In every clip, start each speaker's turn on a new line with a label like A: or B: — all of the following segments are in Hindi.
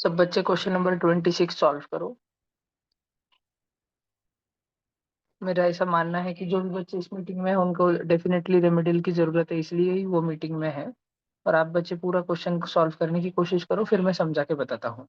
A: सब बच्चे क्वेश्चन नंबर 26 सॉल्व करो। मेरा ऐसा मानना है कि जो भी बच्चे इस मीटिंग में हैं उनको डेफिनेटली रेमेडियल की जरूरत है, इसलिए ही वो मीटिंग में है। और आप बच्चे पूरा क्वेश्चन सॉल्व करने की कोशिश करो, फिर मैं समझा के बताता हूँ।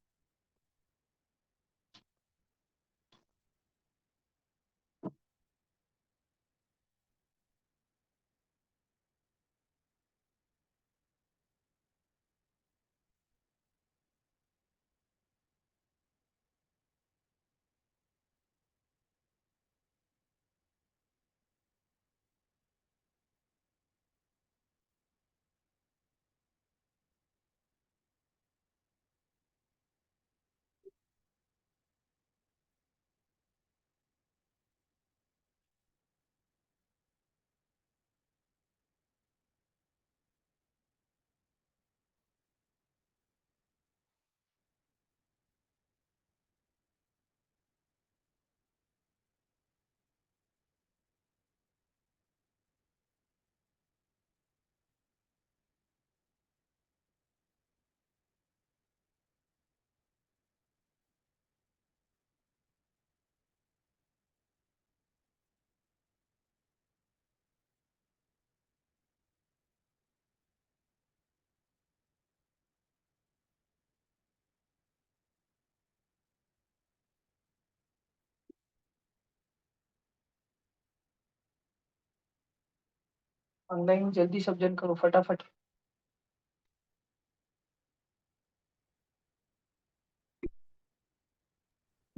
A: ऑनलाइन जल्दी सब जन करो फटाफट।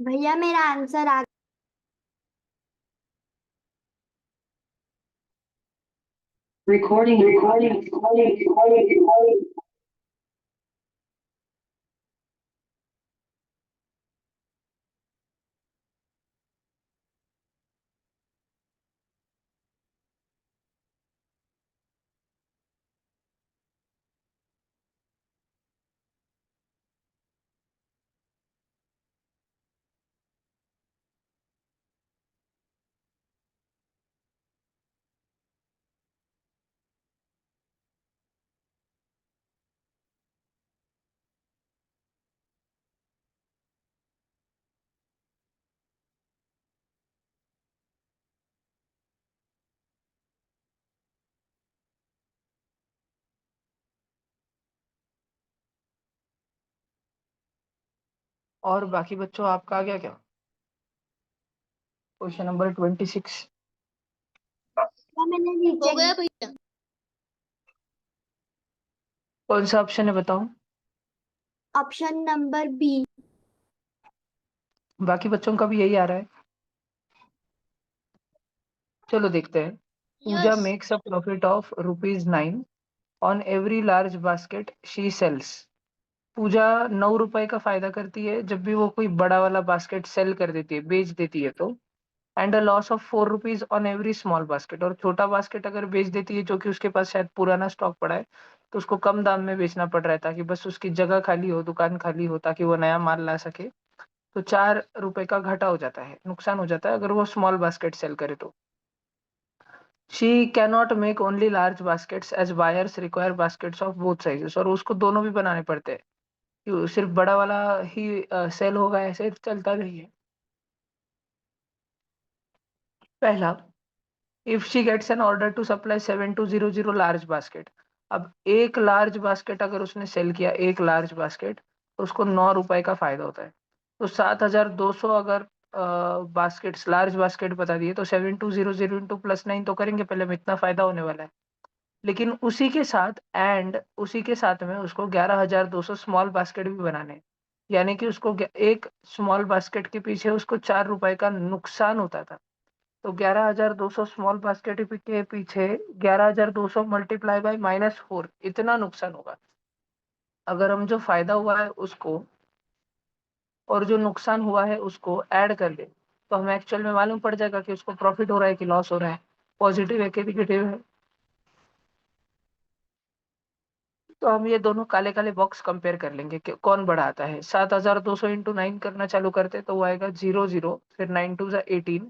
B: भैया मेरा आंसर आ
C: recording.
A: और बाकी बच्चों आपका आ गया क्या? क्वेश्चन नंबर 26
B: मैंने नीचे
D: हो गया भैया।
A: कौन सा ऑप्शन है बताओ?
B: Option number B.
A: बाकी बच्चों का भी यही आ रहा है। चलो देखते हैं। Pooja
D: yes.
A: Makes a profit of ₹9 on every large basket she sells. Pooja 9 रुपए का फायदा करती है जब भी वो कोई बड़ा वाला बास्केट सेल कर देती है, बेच देती है तो। And a loss of ₹4 on every small basket, और छोटा बास्केट अगर बेच देती है जो कि उसके पास शायद पुराना स्टॉक पड़ा है, तो उसको कम दाम में बेचना पड़ रहा है ताकि बस उसकी जगह खाली हो, दुकान खाली हो, ताकि वो नया माल ला सके। तो ₹4 का घाटा हो जाता है, नुकसान हो जाता है अगर वो स्मॉल बास्केट सेल करे तो। She cannot make only large baskets as buyers require baskets of both sizes, और उसको दोनों भी बनाने पड़ते हैं, सिर्फ बड़ा वाला ही सेल होगा ऐसे चलता नहीं है। पहला, if she gets an order to supply 7200 large basket. अब एक लार्ज बास्केट अगर उसने सेल किया, एक लार्ज बास्केट, तो उसको ₹9 का फायदा होता है। तो 7200 अगर बास्केट्स लार्ज बास्केट बता दिए, तो 7200 इंटू +9 तो करेंगे पहले में, इतना फायदा होने वाला है। लेकिन उसी के साथ में उसको 11200 स्मॉल बास्केट भी बनाने हैं। यानी कि उसको एक स्मॉल बास्केट के पीछे उसको ₹4 का नुकसान होता था। तो 11200 स्मॉल बास्केट के पीछे 11200 मल्टीप्लाई बाय -4, इतना नुकसान होगा। अगर हम जो फायदा हुआ है उसको और जो नुकसान हुआ है उसको ऐड कर ले, तो हमें एक्चुअल में मालूम पड़ जाएगा कि उसको प्रॉफिट हो रहा है कि लॉस हो रहा है, पॉजिटिव है कि निगेटिव है। तो हम ये दोनों काले काले बॉक्स कंपेयर कर लेंगे कि कौन बड़ा आता है। 7200 इंटू 9 करना चालू करते तो वो आएगा 00, फिर 9 2 18,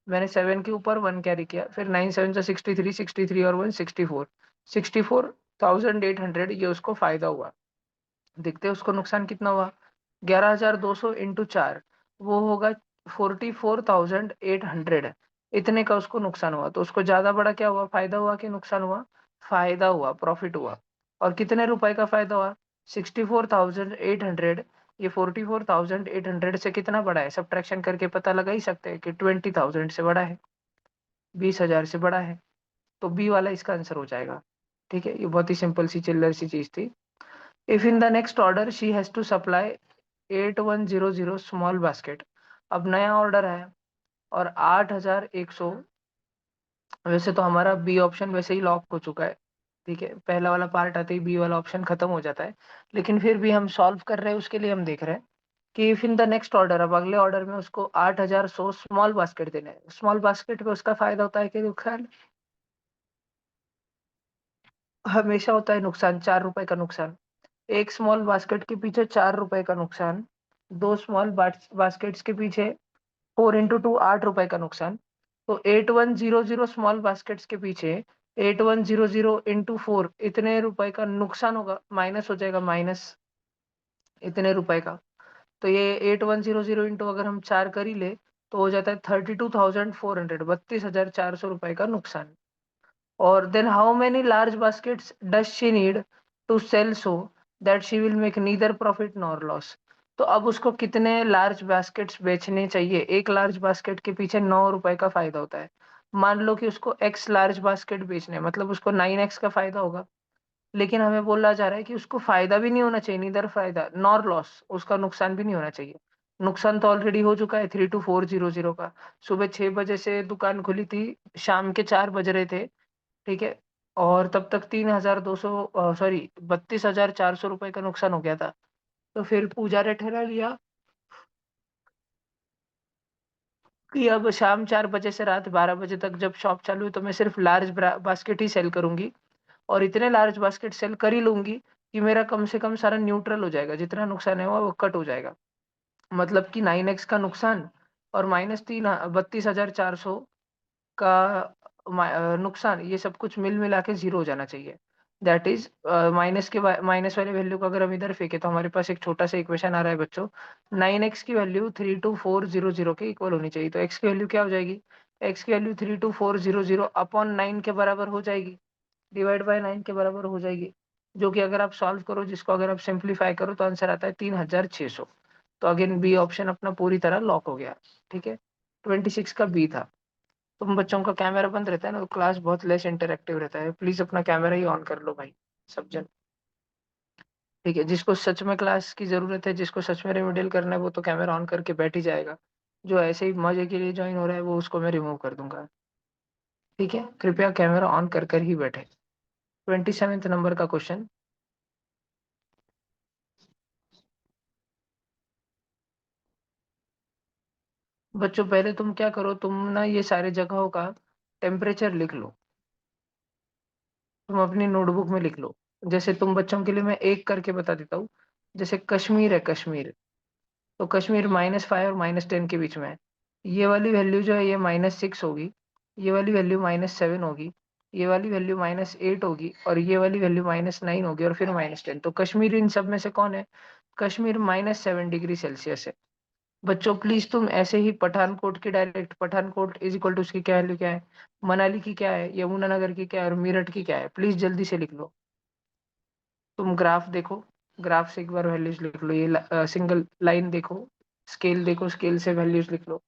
A: मैंने 7 के ऊपर 1 कैरी किया, फिर 9 7 63, 63 और 1 64, 64,800 ये उसको फायदा हुआ। देखते हैं उसको नुकसान कितना हुआ। 11,200 इंटू 4, वो होगा 44,800। इतने का उसको नुकसान हुआ। तो उसको ज्यादा बड़ा क्या हुआ, फायदा हुआ कि नुकसान हुआ? फायदा हुआ, प्रॉफिट हुआ। और कितने रुपए का फायदा हुआ? 64,800। ये 44,800 से कितना बड़ा है? सब्ट्रैक्शन करके पता लगा ही सकते हैं कि 20,000 से बड़ा है, 20,000 से बड़ा है। तो बी वाला इसका आंसर हो जाएगा। ठीक है, ये बहुत ही सिंपल सी चिल्लर सी चीज थी। If in the next order she has to supply 8100 small basket. अब नया ऑर्डर है और 8,100। वैसे तो हमारा बी ऑप्शन वैसे ही लॉक हो चुका है। ठीक है, पहला वाला पार्ट आते ही बी वाला ऑप्शन खत्म हो जाता है। लेकिन फिर भी हम सॉल्व कर रहे हैं, उसके लिए हम देख रहे हैं कि if in the next order, अब अगले ऑर्डर में उसको 8,100 स्मॉल बास्केट देने हैं। स्मॉल बास्केट पे उसका फायदा होता है कि नुकसान? हमेशा होता है नुकसान, 4 रुपए का नुकसान। एक स्मॉल बास्केट के पीछे 4 रुपए का नुकसान, दो स्मॉल बास्केट्स के पीछे 4 into 2, 8 रुपए का नुकसान। तो 8100 स्मॉल बास्केट्स के पीछे 8100 into 4 इतने रुपए का नुकसान होगा, माइनस हो जाएगा, माइनस इतने रुपए का। तो ये 8100 इंटू अगर हम 4 कर ही ले तो हो जाता है 32,400, 32,400 रुपए का नुकसान। और then how many large baskets does she need to sell so that she will make neither profit nor loss. तो अब उसको कितने लार्ज बास्केट्स बेचने चाहिए? एक लार्ज बास्केट के पीछे 9 रुपए का फायदा होता है। मान लो कि उसको एक्स लार्ज बास्केट बेचने हैं, मतलब उसको 9x का फायदा होगा। लेकिन हमें बोला जा रहा है कि उसको फायदा भी नहीं होना चाहिए, नीदर फायदा नॉर लॉस, उसका नुकसान भी नहीं होना चाहिए। नुकसान तो ऑलरेडी हो चुका है 32,400 का। सुबह 6 बजे से दुकान खुली थी, शाम के 4 बज रहे थे। ठीक है, और तब तक 3,200, सॉरी 32,400 रुपए का नुकसान हो गया था। तो फिर पूजा ने ठहरा लिया कि अब शाम 4 बजे से रात 12 बजे तक जब शॉप चालू है तो मैं सिर्फ लार्ज बास्केट ही सेल करूंगी। और इतने लार्ज बास्केट सेल कर ही लूंगी कि मेरा कम से कम सारा न्यूट्रल हो जाएगा, जितना नुकसान है वो कट हो जाएगा। मतलब कि 9x का नुकसान और माइनस 32,400 का नुकसान, ये सब कुछ मिल मिला के जीरो हो जाना चाहिए। दैट इज माइनस वाले वैल्यू को अगर हम इधर फेंके तो हमारे पास एक छोटा सा इक्वेशन आ रहा है बच्चों। 9x की वैल्यू 32,400 के इक्वल होनी चाहिए। तो x की वैल्यू क्या हो जाएगी? x की वैल्यू 32,400 अपॉन 9 के बराबर हो जाएगी, डिवाइड बाय 9 के बराबर हो जाएगी। जो कि अगर आप सॉल्व करो, जिसको अगर आप सिंप्लीफाई करो तो आंसर आता है 3,600। तो अगेन बी ऑप्शन अपना पूरी तरह लॉक हो गया। ठीक है, 26 का बी था। तुम बच्चों का कैमरा बंद रहता है ना तो क्लास बहुत लेस इंटरेक्टिव रहता है, प्लीज अपना कैमरा ही ऑन कर लो भाई, सब जन। ठीक है, जिसको सच में क्लास की जरूरत है, जिसको सच में रेमेडियल करना है, वो तो कैमरा ऑन करके बैठ ही जाएगा। जो ऐसे ही मजे के लिए ज्वाइन हो रहा है वो उसको मैं रिमूव कर दूंगा। ठीक है, कृपया कैमरा ऑन कर ही बैठे। 27th नंबर का क्वेश्चन। बच्चों पहले तुम क्या करो, तुम ना ये सारे जगहों का टेम्परेचर लिख लो, तुम अपनी नोटबुक में लिख लो। जैसे तुम बच्चों के लिए मैं एक करके बता देता हूँ। जैसे कश्मीर है, कश्मीर, तो कश्मीर -5 और -10 के बीच में है। ये वाली वैल्यू जो है ये -6 होगी, ये वाली वैल्यू -7 होगी, ये वाली वैल्यू -8 होगी, और ये वाली वैल्यू -9 होगी, और फिर -10। तो कश्मीर इन सब में से कौन है? कश्मीर -7 डिग्री सेल्सियस है। बच्चों प्लीज तुम ऐसे ही पठानकोट की direct, Pathankot is equal to उसकी क्या वैल्यू क्या है, मनाली की क्या है, यमुनानगर की क्या है, और मेरठ की क्या है, प्लीज जल्दी से लिख लो। तुम ग्राफ देखो, ग्राफ से एक बार वैल्यूज लिख लो। ये सिंगल लाइन देखो, स्केल देखो, स्केल से वैल्यूज लिख लो।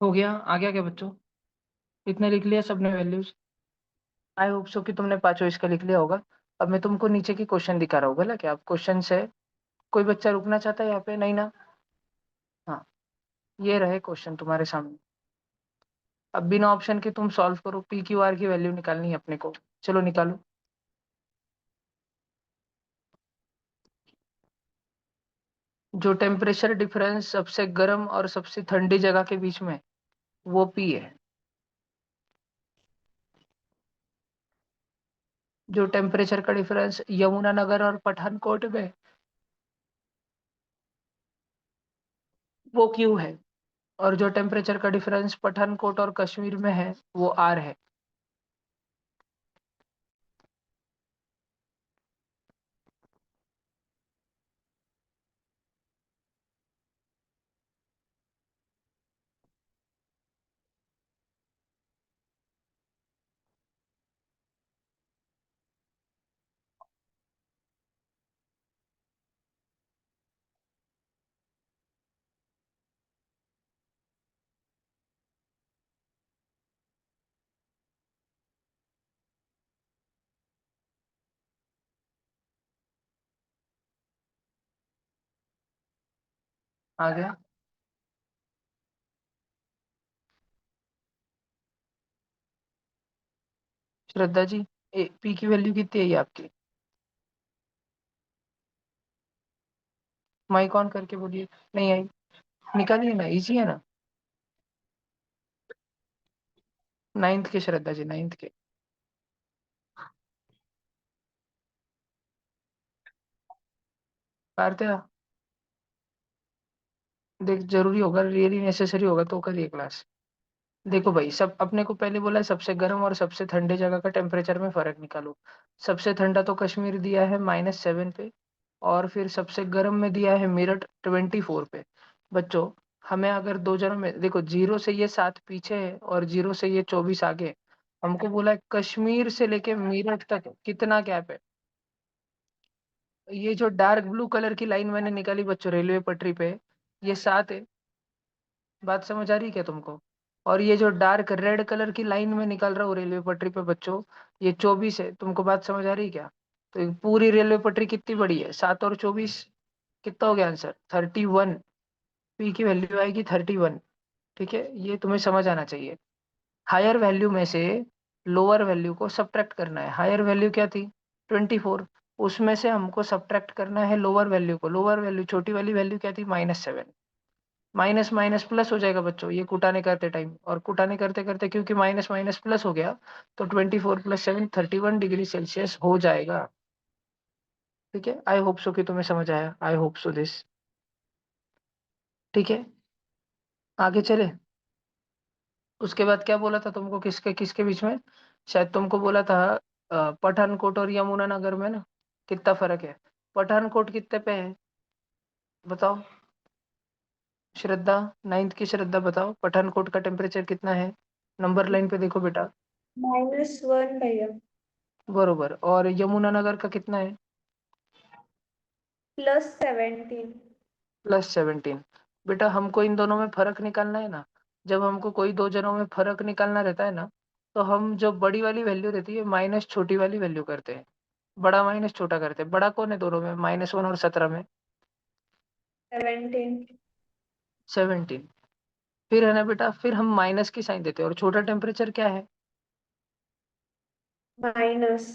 A: हो गया, आ गया क्या बच्चों? इतने लिख लिया सबने वैल्यूज? आई होप सो कि तुमने पांचों इसका लिख लिया होगा। अब मैं तुमको नीचे की क्वेश्चन दिखा रहा हूँ, बोला क्या? आप क्वेश्चन से कोई बच्चा रुकना चाहता है यहाँ पे? नहीं ना? हाँ, ये रहे क्वेश्चन तुम्हारे सामने। अब बिना ऑप्शन के तुम सॉल्व करो, पी क्यू आर की वैल्यू निकालनी है अपने को। चलो निकालो। जो टेम्परेचर डिफरेंस सबसे गर्म और सबसे ठंडी जगह के बीच में, वो पी है। जो टेम्परेचर का डिफरेंस यमुनानगर और पठानकोट में, वो क्यू है। और जो टेम्परेचर का डिफरेंस पठानकोट और कश्मीर में है, वो आर है। आ गया? श्रद्धा जी, पी की वैल्यू कितनी है ये आपकी? माइक ऑन करके बोलिए। नहीं आई? निकालिए ना, इजी है ना। नाइन्थ के श्रद्धा जी, नाइन्थ के। कार्तिया, देख जरूरी होगा, रियली नेसेसरी होगा तो करिए क्लास। देखो भाई, सब अपने को पहले बोला है सबसे गर्म और सबसे ठंडे जगह का टेम्परेचर में फर्क निकालो। सबसे ठंडा तो कश्मीर दिया है -7 पे, और फिर सबसे गर्म में दिया है मेरठ 24 पे। बच्चों, हमें अगर दो जनों में देखो, 0 से ये 7 पीछे है और 0 से ये 24 आगे। हमको बोला है कश्मीर से लेके मेरठ तक कितना गैप है। ये जो डार्क ब्लू कलर की लाइन मैंने निकाली बच्चों रेलवे पटरी पे, ये 7 है। बात समझ आ रही है क्या तुमको? और ये जो डार्क रेड कलर की लाइन में निकल रहा हूँ रेलवे पटरी पे बच्चों, ये 24 है। तुमको बात समझ आ रही है क्या? तो ये पूरी रेलवे पटरी कितनी बड़ी है? 7 और 24 कितना हो गया आंसर? 31। पी की वैल्यू आएगी 31। ठीक है, ये तुम्हें समझ आना चाहिए। हायर वैल्यू में से लोअर वैल्यू को सब्ट्रैक्ट करना है। हायर वैल्यू क्या थी? 24। उसमें से हमको सब्ट्रैक्ट करना है लोअर वैल्यू को। लोअर वैल्यू छोटी वाली वैल्यू क्या थी? -7। माइनस माइनस प्लस हो जाएगा बच्चों, ये कुटाने करते टाइम, और कुटाने करते करते क्योंकि माइनस माइनस प्लस हो गया, तो 24 + 7 31 डिग्री सेल्सियस हो जाएगा। ठीक है, आई होप सो कि तुम्हें समझ आया। I hope so this. ठीक है, आगे चले। उसके बाद क्या बोला था तुमको, किसके किसके बीच में? शायद तुमको बोला था पठानकोट और यमुनानगर में ना कितना फर्क है। पठानकोट कितने पे है बताओ? श्रद्धा, नाइन्थ की श्रद्धा बताओ, पठानकोट का टेम्परेचर कितना है? नंबर लाइन पे देखो बेटा।
B: -1 भैया।
A: बरोबर। और यमुनानगर का कितना है?
B: +17।
A: +17। बेटा, हमको इन दोनों में फर्क निकालना है ना। जब हमको कोई दो जनों में फर्क निकालना रहता है ना, तो हम जो बड़ी वाली वैल्यू रहती है माइनस छोटी वाली वैल्यू करते हैं। बड़ा माइनस छोटा करते हैं। बड़ा कौन है दोनों में? -1 और 17 में?
B: 17।
A: 17। फिर है ना बेटा, फिर हम माइनस की साइन देते हैं। और छोटा टेम्परेचर क्या है?
B: माइनस।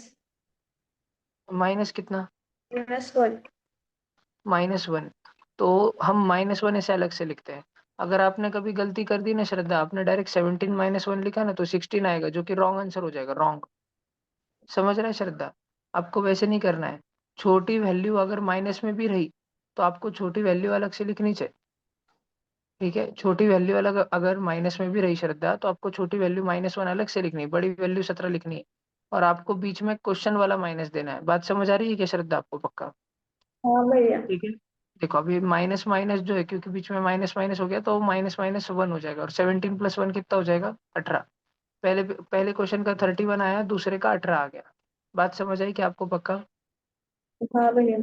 A: माइनस कितना?
B: -1।
A: -1। तो हम -1 ऐसे अलग से लिखते हैं। अगर आपने कभी गलती कर दी ना श्रद्धा, आपने डायरेक्ट 17 -1 लिखा ना, तो 16 आएगा, जो कि रॉन्ग आंसर हो जाएगा। रॉन्ग। समझ रहे हैं श्रद्धा? आपको वैसे नहीं करना है। छोटी वैल्यू अगर माइनस में भी रही, तो आपको छोटी वैल्यू अलग से लिखनी चाहिए। ठीक है, छोटी वैल्यू अलग अगर माइनस में भी रही श्रद्धा, तो आपको छोटी वैल्यू -1 अलग से लिखनी है, बड़ी वैल्यू 17 लिखनी है। और आपको बीच में क्वेश्चन वाला माइनस देना है। बात समझ आ रही है क्या श्रद्धा आपको? पक्का?
B: हाँ भैया।
A: ठीक है। देखो, अभी माइनस माइनस जो है, क्योंकि बीच में माइनस माइनस हो गया, तो -1 हो जाएगा। और 17 + 1 कितना हो जाएगा? 18। पहले पहले क्वेश्चन का 31 आया, दूसरे का 18 आ गया। बात समझ आई क्या आपको? पक्का?
B: हाँ भैया।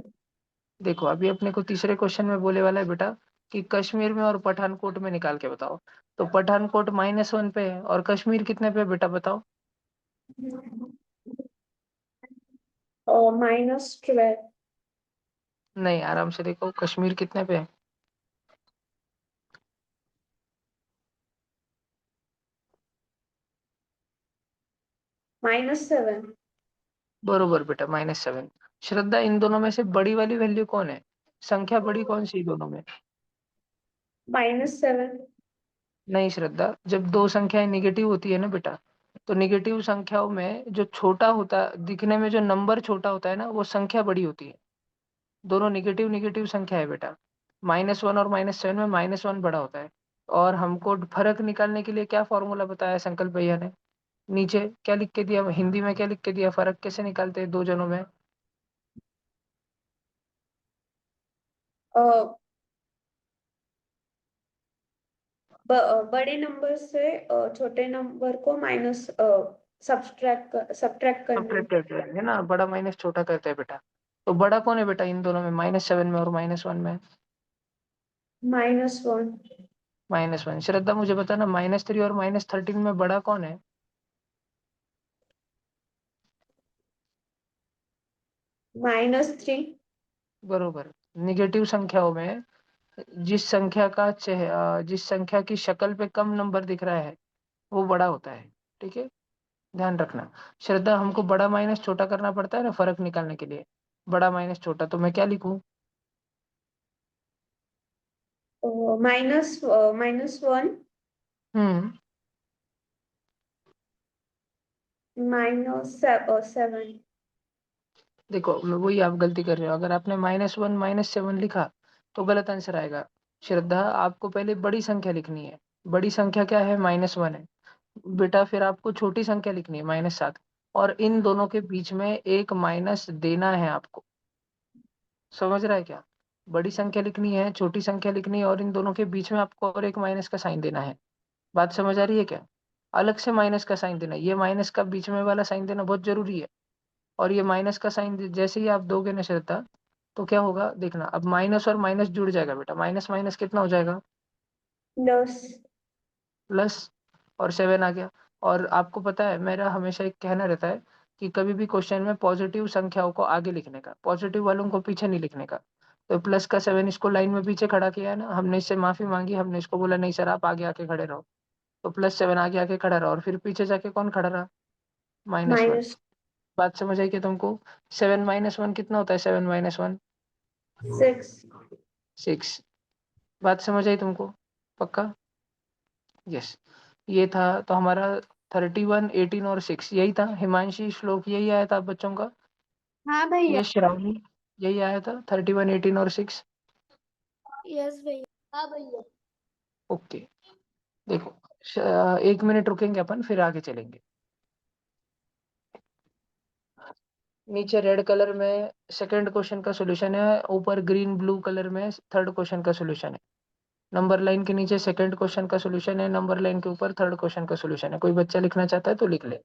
A: देखो, अभी अपने को तीसरे क्वेश्चन में बोले वाला है बेटा, कि कश्मीर में और पठानकोट में निकाल के बताओ। तो पठानकोट -1 पे है और कश्मीर कितने पे है बेटा बताओ।
B: और -12।
A: नहीं, आराम से देखो कश्मीर कितने पे है।
B: -7।
A: बरोबर बेटा, -7। श्रद्धा, इन दोनों में से बड़ी वाली वैल्यू कौन है? संख्या बड़ी कौन सी दोनों में?
B: -7।
A: नहीं श्रद्धा, जब दो संख्याएं निगेटिव होती है ना बेटा, तो निगेटिव संख्याओं में जो छोटा होता, दिखने में जो नंबर छोटा होता है ना, वो संख्या बड़ी होती है। दोनों निगेटिव निगेटिव संख्या है बेटा। -1 और -7 में -1 बड़ा होता है। और हमको फर्क निकालने के लिए क्या फॉर्मूला बताया संकल्प भैया ने? नीचे क्या लिख के दिया, हिंदी में क्या लिख के दिया, फर्क कैसे निकालते हैं दो जनों में?
B: अ, बड़े नंबर से छोटे नंबर को माइनस सब्ट्रैक्ट करना।
A: सब्ट्रैक्ट करते हैं ना, बड़ा माइनस छोटा करते हैं बेटा। तो बड़ा कौन है बेटा इन दोनों में, -7 में और -1 में?
B: -1।
A: -1। श्रद्धा मुझे बता ना, -3 और -13 में बड़ा कौन है?
B: -3।
A: बरोबर। निगेटिव संख्याओं में जिस संख्या की शक्ल पे कम नंबर दिख रहा है, वो बड़ा होता है। ठीक है, ध्यान रखना। श्रद्धा, हमको बड़ा माइनस छोटा करना पड़ता है ना फर्क निकालने के लिए। बड़ा माइनस छोटा, तो मैं क्या लिखूं?
B: -1।
A: हम्म
B: -7।
A: देखो, वही आप गलती कर रहे हो। अगर आपने -1 -7 लिखा तो गलत आंसर आएगा। श्रद्धा, आपको पहले बड़ी संख्या लिखनी है। बड़ी संख्या क्या है? -1 है बेटा। फिर आपको छोटी संख्या लिखनी है, -7। और इन दोनों के बीच में एक माइनस देना है आपको। समझ रहा है क्या? बड़ी संख्या लिखनी है, छोटी संख्या लिखनी है, और इन दोनों के बीच में आपको और एक माइनस का साइन देना है। बात समझ आ रही है क्या? अलग से माइनस का साइन देना है। ये माइनस का बीच में वाला साइन देना बहुत जरूरी है। और ये माइनस का साइन जैसे ही आप दोगे ना श्रद्धा, तो क्या होगा देखना। अब माइनस और माइनस जुड़ जाएगा बेटा। माइनस माइनस कितना हो जाएगा?
B: +।
A: प्लस। और 7 आ गया। और आपको पता है, मेरा हमेशा एक कहना रहता है कि कभी भी क्वेश्चन में पॉजिटिव संख्याओं को आगे लिखने का, पॉजिटिव वालों को पीछे नहीं लिखने का। तो प्लस का 7 इसको लाइन में पीछे खड़ा किया है ना, हमने इससे माफी मांगी। हमने इसको बोला नहीं सर, आप आगे आके खड़े रहो। तो +7 आगे आके खड़ा रहा, और फिर पीछे जाके कौन खड़ा रहा? -1।
B: -6।
A: बात समझ आई क्या तुमको? 7 - 1 कितना होता है? 7 - 1 6। बात समझ आई तुमको? पक्का? यस। ये था तो हमारा 31, 18 और 6 यही था। हिमांशी, श्लोक, यही आया था आप बच्चों का?
C: हाँ भैया।
A: यस श्रावणी, यही आया था 31, 18 और 6?
C: यस भैया। हाँ भैया।
A: ओके। देखो, 1 मिनट रुकेंगे अपन, फिर आगे चलेंगे। नीचे रेड कलर में सेकंड क्वेश्चन का सोल्यूशन है, ऊपर ग्रीन ब्लू कलर में थर्ड क्वेश्चन का सोल्यूशन है। नंबर लाइन के नीचे सेकंड क्वेश्चन का सोल्यूशन है, नंबर लाइन के ऊपर थर्ड क्वेश्चन का सोल्यूशन है। कोई बच्चा लिखना चाहता है तो लिख ले,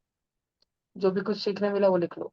A: जो भी कुछ सीखने मिला वो लिख लो।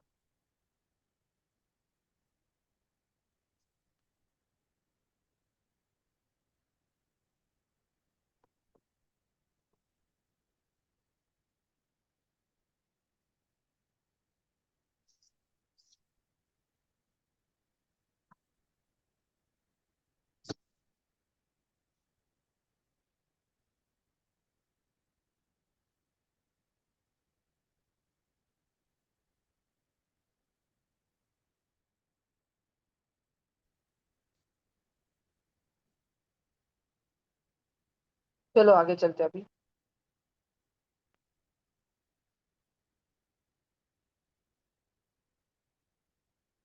A: चलो आगे चलते हैं अभी।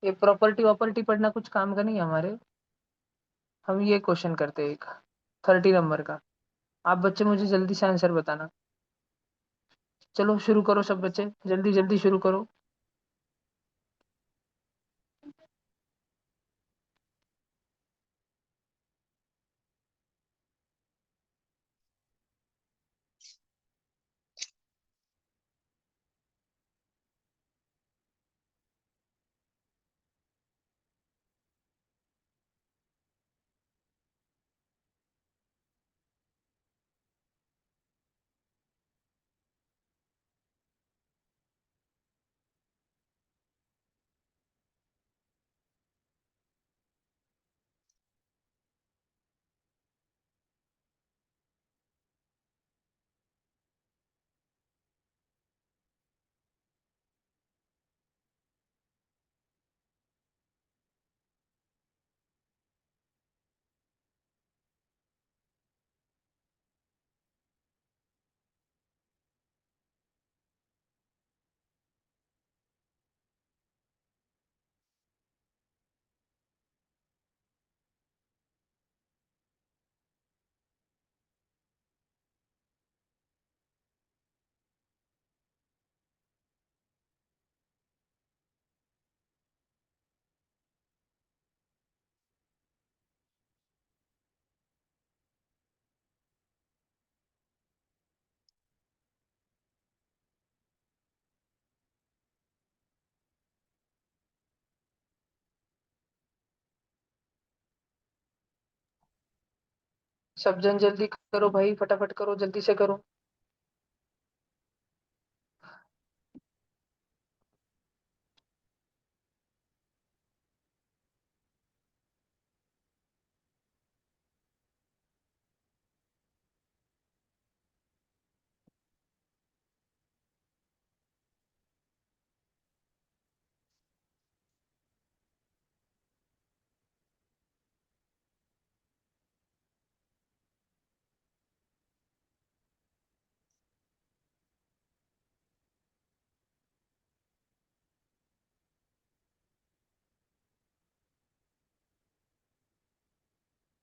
A: ये प्रॉपर्टी वॉपर्टी पढ़ना कुछ काम का नहीं है हमारे। हम ये क्वेश्चन करते हैं एक 30 नंबर का। आप बच्चे मुझे जल्दी से आंसर बताना। चलो शुरू करो सब बच्चे, जल्दी जल्दी शुरू करो। सब जन जल्दी करो भाई, फटाफट करो, जल्दी से करो।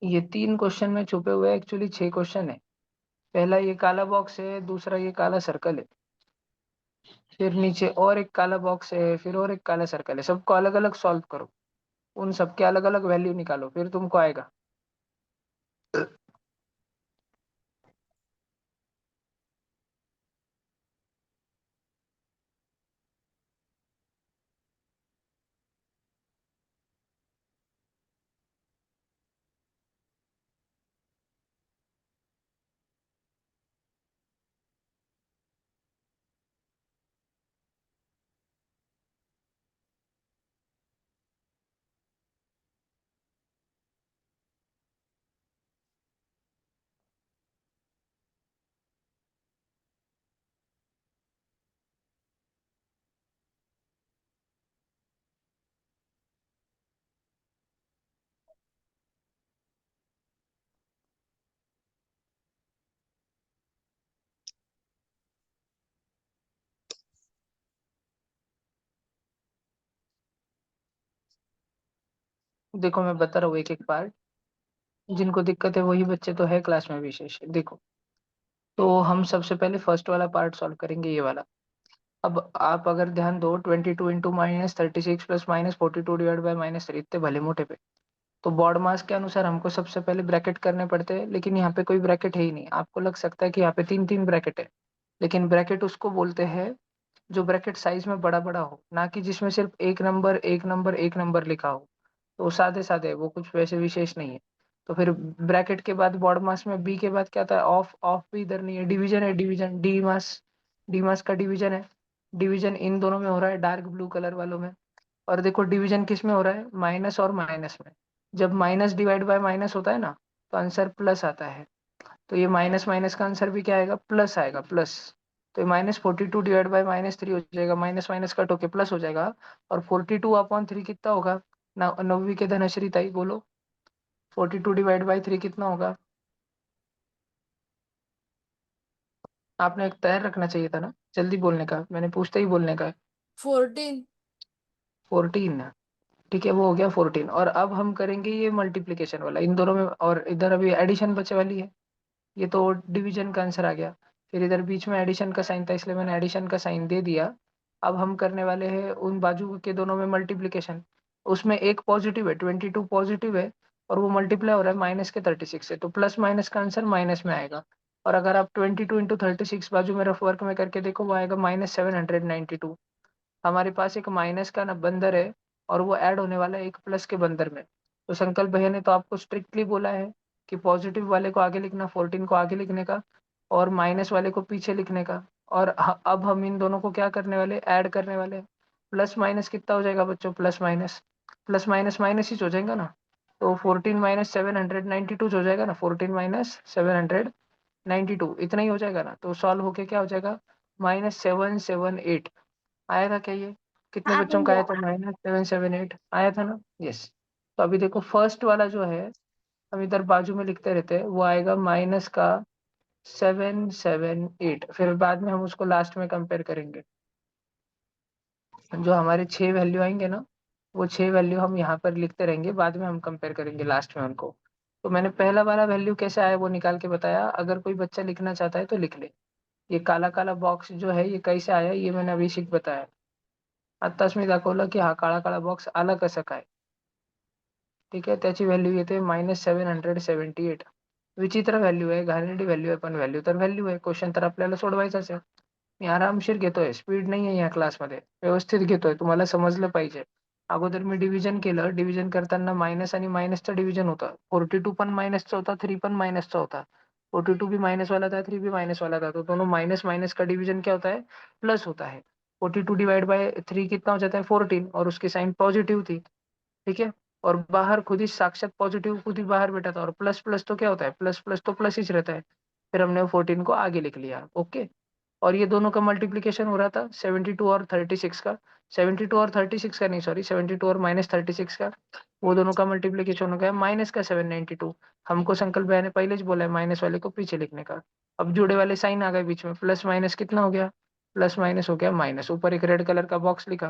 A: ये 3 क्वेश्चन में छुपे हुए एक्चुअली 6 क्वेश्चन है। पहला ये काला बॉक्स है, दूसरा ये काला सर्कल है, फिर नीचे और एक काला बॉक्स है, फिर और एक काला सर्कल है। सबको अलग अलग सॉल्व करो, उन सबके अलग अलग वैल्यू निकालो, फिर तुमको आएगा। देखो मैं बता रहा हूँ एक एक पार्ट। जिनको दिक्कत है वही बच्चे तो है क्लास में विशेष। देखो, तो हम सबसे पहले फर्स्ट वाला पार्ट सॉल्व करेंगे, ये वाला। अब आप अगर ध्यान दो, 22 इंटू -36 प्लस -42 डिवाइड बाई -3, इतने भले मोटे पे। तो बॉड मास के अनुसार हमको सबसे पहले ब्रैकेट करने पड़ते हैं, लेकिन यहाँ पे कोई ब्रैकेट है ही नहीं। आपको लग सकता है कि यहाँ पे 3 3 ब्रैकेट है, लेकिन ब्रैकेट उसको बोलते हैं जो ब्रैकेट साइज में बड़ा बड़ा हो, ना कि जिसमें सिर्फ एक नंबर एक नंबर एक नंबर लिखा हो। तो वो सादे सादे है, वो कुछ वैसे विशेष नहीं है। तो फिर ब्रैकेट के बाद बॉड मास में बी के बाद क्या था, ऑफ। ऑफ भी इधर नहीं है, डिवीजन है, डिवीजन डी मास का डिवीजन है। डिवीजन इन दोनों में हो रहा है, डार्क ब्लू कलर वालों में। और देखो डिवीजन किस में हो रहा है, माइनस और माइनस में। जब माइनस डिवाइड बाय माइनस होता है ना, तो आंसर प्लस आता है। तो ये माइनस माइनस का आंसर भी क्या आएगा, प्लस आएगा, प्लस। तो ये -42 डिवाइड बाय -3 हो जाएगा, माइनस माइनस कट होके प्लस हो जाएगा। और 42/3 कितना होगा, नौवीं के धनश्री ताई बोलो, 42 डिवाइड बाई 3 कितना होगा। आपने एक तैयार रखना चाहिए था ना, जल्दी बोलने का, मैंने पूछते ही बोलने का।
C: 14।
A: 14। ठीक है, वो हो गया 14। और अब हम करेंगे ये मल्टीप्लीकेशन वाला इन दोनों में, और इधर अभी एडिशन बचे वाली है। ये तो डिवीजन का आंसर आ गया। फिर इधर बीच में एडिशन का साइन था, इसलिए मैंने एडिशन का साइन दे दिया। अब हम करने वाले हैं उन बाजू के दोनों में मल्टीप्लीकेशन। उसमें एक पॉजिटिव है, 22 पॉजिटिव है, और वो मल्टीप्लाई हो रहा है माइनस के 36 से, तो प्लस माइनस का आंसर माइनस में आएगा। और अगर आप 22 इंटू 36 बाजू में रफ वर्क में करके देखो, वो आएगा -792। हमारे पास एक माइनस का ना बंदर है, और वो ऐड होने वाला है एक प्लस के बंदर में। तो संकल्प भैया ने तो आपको स्ट्रिक्टली बोला है कि पॉजिटिव वाले को आगे लिखना, 14 को आगे लिखने का, और माइनस वाले को पीछे लिखने का। और अब हम इन दोनों को क्या करने वाले, ऐड करने वाले। प्लस माइनस कितना हो जाएगा बच्चों, प्लस माइनस माइनस ही हो जाएगा ना। तो 14 -792 हो जाएगा ना, 14 -792 इतना ही हो जाएगा ना। तो सॉल्व होके क्या हो जाएगा, -778 आया था क्या ये। कितने
C: हाँ
A: बच्चों का आया
C: भैया।
A: था, -778 आया था ना, यस। तो अभी देखो फर्स्ट वाला जो है, हम इधर बाजू में लिखते रहते हैं, वो आएगा माइनस का 778। फिर बाद में हम उसको लास्ट में कंपेयर करेंगे। जो हमारे 6 वैल्यू आएंगे ना, वो 6 वैल्यू हम यहाँ पर लिखते रहेंगे, बाद में हम कंपेयर करेंगे लास्ट में उनको। तो मैंने पहला वाला वैल्यू कैसे आया वो निकाल के बताया, अगर कोई बच्चा लिखना चाहता है तो लिख ले। ये काला काला बॉक्स जो है, ये कैसे आया, ये मैंने अभिषेक बताया। आत्ताच मी दाखवलं की हा काळा काळा बॉक्स आला कसं काय। ठीक आहे, त्याची व्हॅल्यू येते -778। विचित्र व्हॅल्यू आहे, घाणेरडी व्हॅल्यू आहे, पण व्हॅल्यू तर व्हॅल्यू आहे, क्वेश्चन तर आपल्याला सोडवायचाच आहे। मी आरामशीर घेतोय, स्पीड नाही आहे या क्लासमध्ये, व्यवस्थित घेतोय, तुम्हाला समजलं पाहिजे। अगोदर मी डिव्हिजन केलं. डिव्हिजन करताना मायनस आणि मायनसचं डिव्हिजन होतं. 42 पण मायनसचा होता, 3 पण मायनसचा होता. 42 भी माइनस वाला था, 3 भी माइनस वाला था, तो दोनों माइनस माइनस का डिवीजन क्या होता है, प्लस होता है. 42 डिवाइड बाय 3 कितना हो जाता है 14, और उसकी साइन पॉजिटिव थी. ठीक है. और बाहर खुद ही साक्षात पॉजिटिव खुद ही बाहर बैठा था, और प्लस प्लस तो क्या होता है, प्लस प्लस तो प्लस ही रहता है. फिर हमने 14 को आगे लिख लिया. ओके. और ये दोनों का मल्टीप्लीकेशन हो रहा था 72 और 36 का. 72 और 36 का नहीं, सॉरी, 72 और -36 का. वो दोनों का मल्टीप्लीकेशन हो गया माइनस का 792. हमको संकल्प भैया ने पहले ही बोला है माइनस वाले को पीछे लिखने का. अब जुड़े वाले साइन आ गए बीच में, प्लस माइनस कितना हो गया, प्लस माइनस हो गया माइनस. ऊपर एक रेड कलर का बॉक्स लिखा.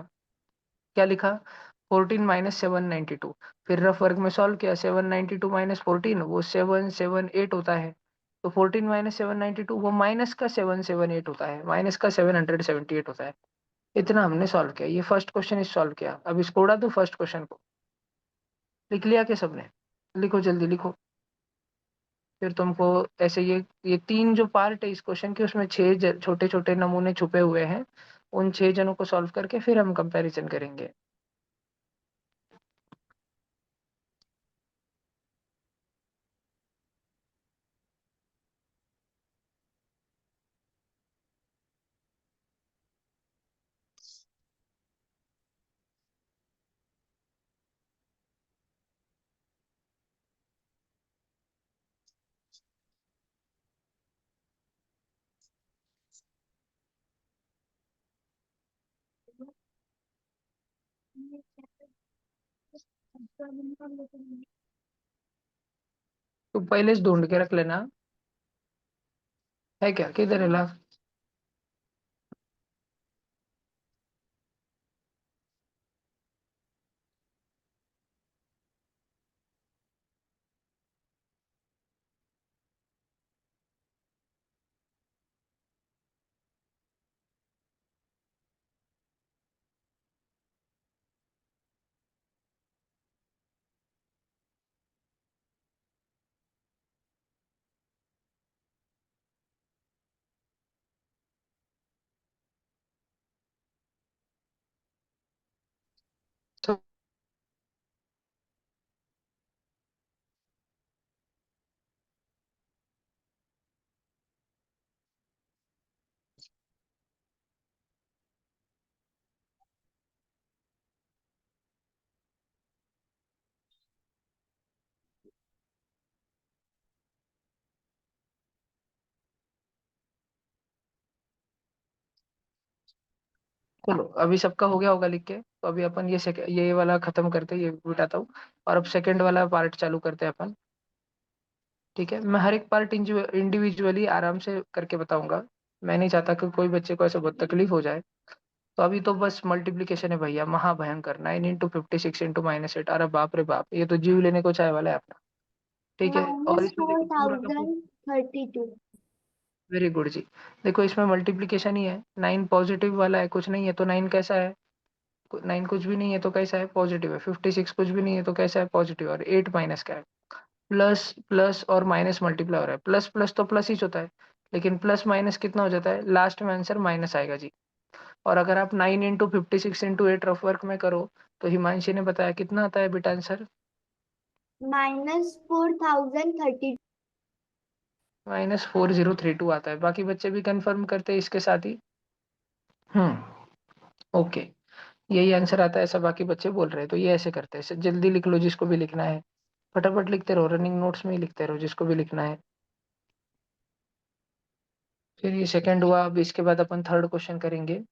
A: क्या लिखा, 14 माइनस 792. फिर रफ वर्क में सॉल्व किया. 792 माइनस 14 वो 778 होता है. तो 14 माइनस 792 वो माइनस का 778 होता है, माइनस का 778 होता है. इतना हमने सॉल्व किया. ये फर्स्ट क्वेश्चन इस सॉल्व किया. अब इसको उड़ा दो फर्स्ट क्वेश्चन को. लिख लिया क्या सबने? लिखो जल्दी लिखो. फिर तुमको ऐसे ये 3 जो पार्ट है इस क्वेश्चन के, उसमें 6 छोटे छोटे नमूने छुपे हुए हैं. उन 6 जनों को सॉल्व करके फिर हम कंपैरिजन करेंगे. तो पहले से ढूंढ के रख लेना. है क्या, किधर है ला? तो चलो अभी सबका हो गया होगा लिख के. तो अभी अपन ये वाला खत्म करते हैं, ये बिठाता हूँ. और अब सेकंड वाला पार्ट चालू करते हैं अपन. ठीक है. मैं हर एक पार्ट इंडिविजुअली आराम से करके बताऊंगा. मैं नहीं चाहता कि कोई बच्चे को ऐसे बहुत तकलीफ हो जाए. तो अभी तो बस मल्टीप्लीकेशन है भैया, महाभयंकर. 9 × 56 × -8. अरे बाप रे बाप, ये तो जीव लेने को चाय वाला है अपना. ठीक है. और
C: माइनस
A: इसमें
C: फोर
A: देखो पूरा का पूरा.
C: Thousand thirty two
A: very good जी. देखो इसमें मल्टीप्लीकेशन ही है. 9 पॉजिटिव वाला है, कुछ नहीं है तो 9 कैसा है, 9 कुछ भी नहीं है तो कैसा है, पॉजिटिव है. 56 कुछ भी नहीं है तो कैसा है, पॉजिटिव. और 8 माइनस का है. प्लस प्लस और माइनस मल्टीप्लाई हो रहा है. प्लस प्लस तो प्लस ही होता है, लेकिन प्लस माइनस कितना हो जाता है, लास्ट में आंसर माइनस आएगा जी. और अगर आप 9 × 56 × 8 रफ वर्क में करो तो हिमांशी ने बताया कितना आता है बेटा आंसर,
C: -4032
A: -4032 आता है. बाकी बच्चे भी कंफर्म करते हैं इसके साथ ही. ओके. यही आंसर आता है ऐसा बाकी बच्चे बोल रहे हैं. तो ये ऐसे करते हैं. जल्दी लिख लो जिसको भी लिखना है. फटाफट लिखते रहो, रनिंग नोट्स में ही लिखते रहो जिसको भी लिखना है. फिर ये सेकंड हुआ. अब इसके बाद अपन थर्ड क्वेश्चन करेंगे.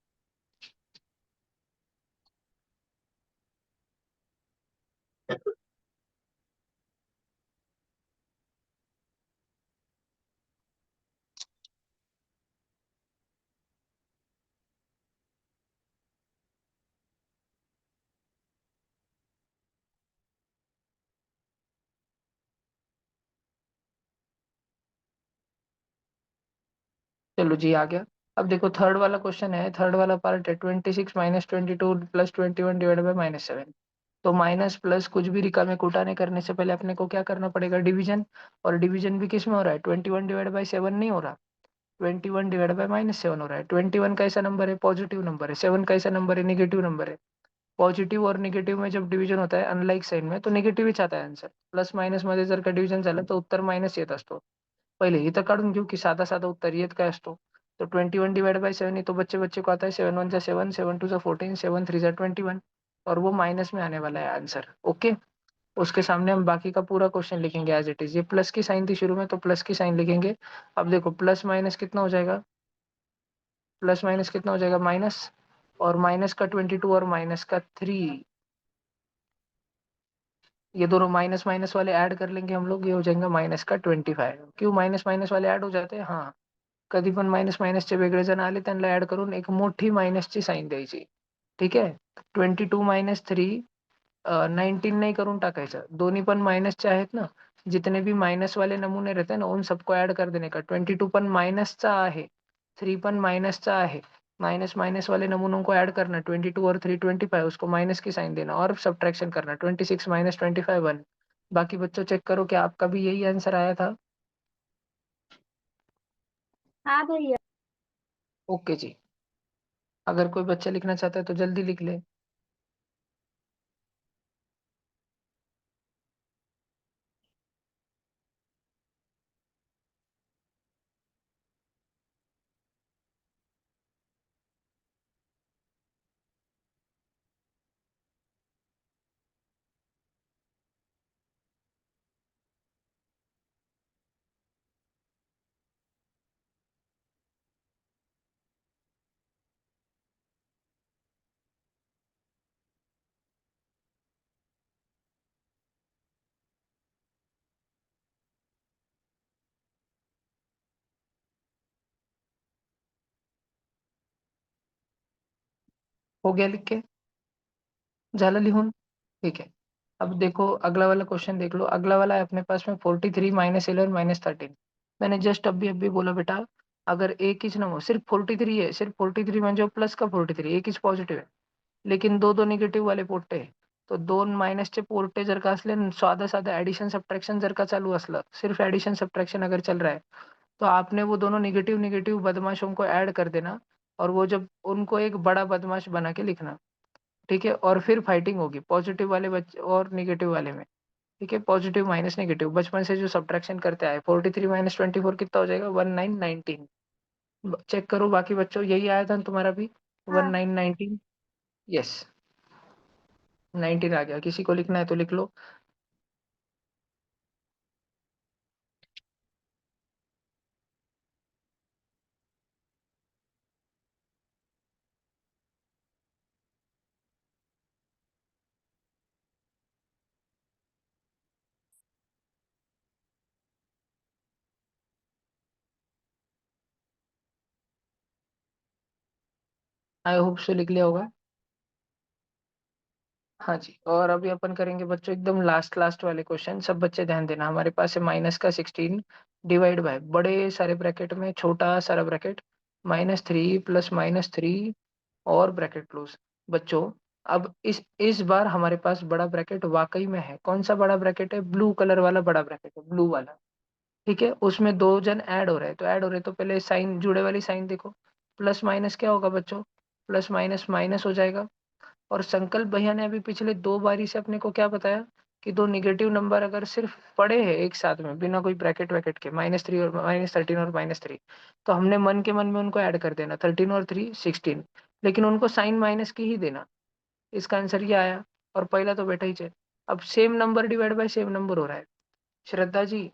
A: चलो जी आ गया. अब देखो थर्ड वाला क्वेश्चन है. थर्ड वाला पार्ट है 26 -22 + 21 डिवाइड बाय -7. तो माइनस प्लस कुछ भी रिका में कूटाने करने से पहले अपने को क्या करना पड़ेगा, डिवीजन. और डिवीजन भी किस में हो रहा है, 21 डिवाइड बाय 7 नहीं हो रहा, 21 डिवाइड बाय -7 हो रहा है. 21 कैसा नंबर है, पॉजिटिव नंबर है. 7 कैसा नंबर है, निगेटिव नंबर है. पॉझिटिव्ह और निगेटिव्ह में जब डिव्हिजन होत आहे अनलाईक साइन में तो निगेटिव्हच आता आहे आन्सर. प्लस मायनस मध्ये जर का डिव्हिजन झालं तर उत्तर मायनस येत असतो. पहिले इथं काढून घेऊ की साधा साधा उत्तर येत काय असतो. तो 21 डिवाइड बाय 7 ये तो बच्चे बच्चे को आता है 7 1 जा 7 7 2 जा 14 7 3 जा 21 और वो माइनस में आने वाला है आंसर. ओके. उसके सामने हम बाकी का पूरा क्वेश्चन लिखेंगे एज इट इज. ये प्लस की साइन थी शुरू में तो प्लस की साइन लिखेंगे. अब देखो प्लस माइनस कितना हो जाएगा, प्लस माइनस कितना हो जाएगा माइनस, और माइनस का 22 और माइनस का 3, ये दोनों माइनस माइनस वाले ऐड कर लेंगे हम लोग, ये हो जाएगा माइनस का 25. क्यों माइनस माइनस वाले ऐड हो जाते हैं, हाँ कधी पण मायनस मायनसचे वेगळे जण आले त्यांना ऍड करून एक मोठी मायनसची साइन द्यायची. ठीक आहे. 22 मायनस 3 19 नाही करून टाकायचं, दोन्ही पण मायनसचे आहेत ना. जितने भी माइनस वाले नमूने रहते हैं ना उन सबको ऐड कर देने का. 22 पण माइनसचा आहे, 3 पण माइनसचा आहे. माइनस माइनस वाले नमूनों को ऐड करना, 22 और 3 25, उसको माइनस की साइन देना और सब्ट्रैक्शन करना. 26 माइनस 25 1. बाकी बच्चों चेक करो कि आपका भी यही आंसर आया था.
C: हाँ भैया.
A: ओके जी. अगर कोई बच्चा लिखना चाहता है तो जल्दी लिख ले. हो गया लिख के, झालं लिहून. ठीक है. अब देखो अगला वाला क्वेश्चन देख लो. अगला वाला है अपने पास में 43 माइनस 11 माइनस 13. मैंने जस्ट अभी बोला बेटा, अगर एक ही नंबर सिर्फ 43 है, सिर्फ 43 म्हणजे प्लस का 43 एक हीच पॉझिटिव्ह आहे, लेकिन दो दो निगेटिव्ह वाले पोट्टे आहे. तो दोन मायनसचे पोट्टे जर का असले, साधा साधा ऍडिशन सबट्रैक्शन जर का चालू असलं, सिर्फ एडिशन सब्ट्रैक्शन अगर चल रहा है, तो आपने वो दोनों निगेटिव निगेटिव बदमाशों को ऐड कर देना और वो जब उनको एक बड़ा बदमाश बना के लिखना. ठीक है. और फिर फाइटिंग होगी पॉजिटिव वाले बच्चे और निगेटिव वाले में. ठीक है. पॉजिटिव माइनस निगेटिव बचपन से जो सब्ट्रैक्शन करते आए, 43 माइनस 24 कितना हो जाएगा 1919. चेक करो बाकी बच्चों, यही आया था ना तुम्हारा भी
C: हाँ.
A: 1919. यस 19 आ गया. किसी को लिखना है तो लिख लो. आई होप सो लिख लिया होगा. हाँ जी. और अभी अपन करेंगे बच्चों एकदम लास्ट लास्ट वाले क्वेश्चन. सब बच्चे ध्यान देना. हमारे पास है माइनस का 16 डिवाइड बाय बड़े सारे ब्रैकेट में छोटा सारा ब्रैकेट -3 प्लस -3 और ब्रैकेट क्लोज. बच्चों अब इस बार हमारे पास बड़ा ब्रैकेट वाकई में है. कौन सा बड़ा ब्रैकेट है, ब्लू कलर वाला बड़ा ब्रैकेट है, ब्लू वाला. ठीक है. उसमें दो जन ऐड हो रहे हैं, तो ऐड हो रहे हैं तो पहले साइन, जुड़े वाली साइन देखो. प्लस माइनस क्या होगा बच्चों, प्लस माइनस माइनस हो जाएगा. और संकल्प भैया ने अभी पिछले दो बारी से अपने को क्या बताया कि दो निगेटिव नंबर अगर सिर्फ पड़े हैं एक साथ में बिना कोई ब्रैकेट वैकेट के, -3 और -13 और -3, तो हमने मन के मन में उनको ऐड कर देना. 13 और 3 16, लेकिन उनको साइन माइनस की ही देना. इसका आंसर ये आया. और पहला तो बेटा ही है. अब same number divide by same number हो रहा है श्रद्धा जी.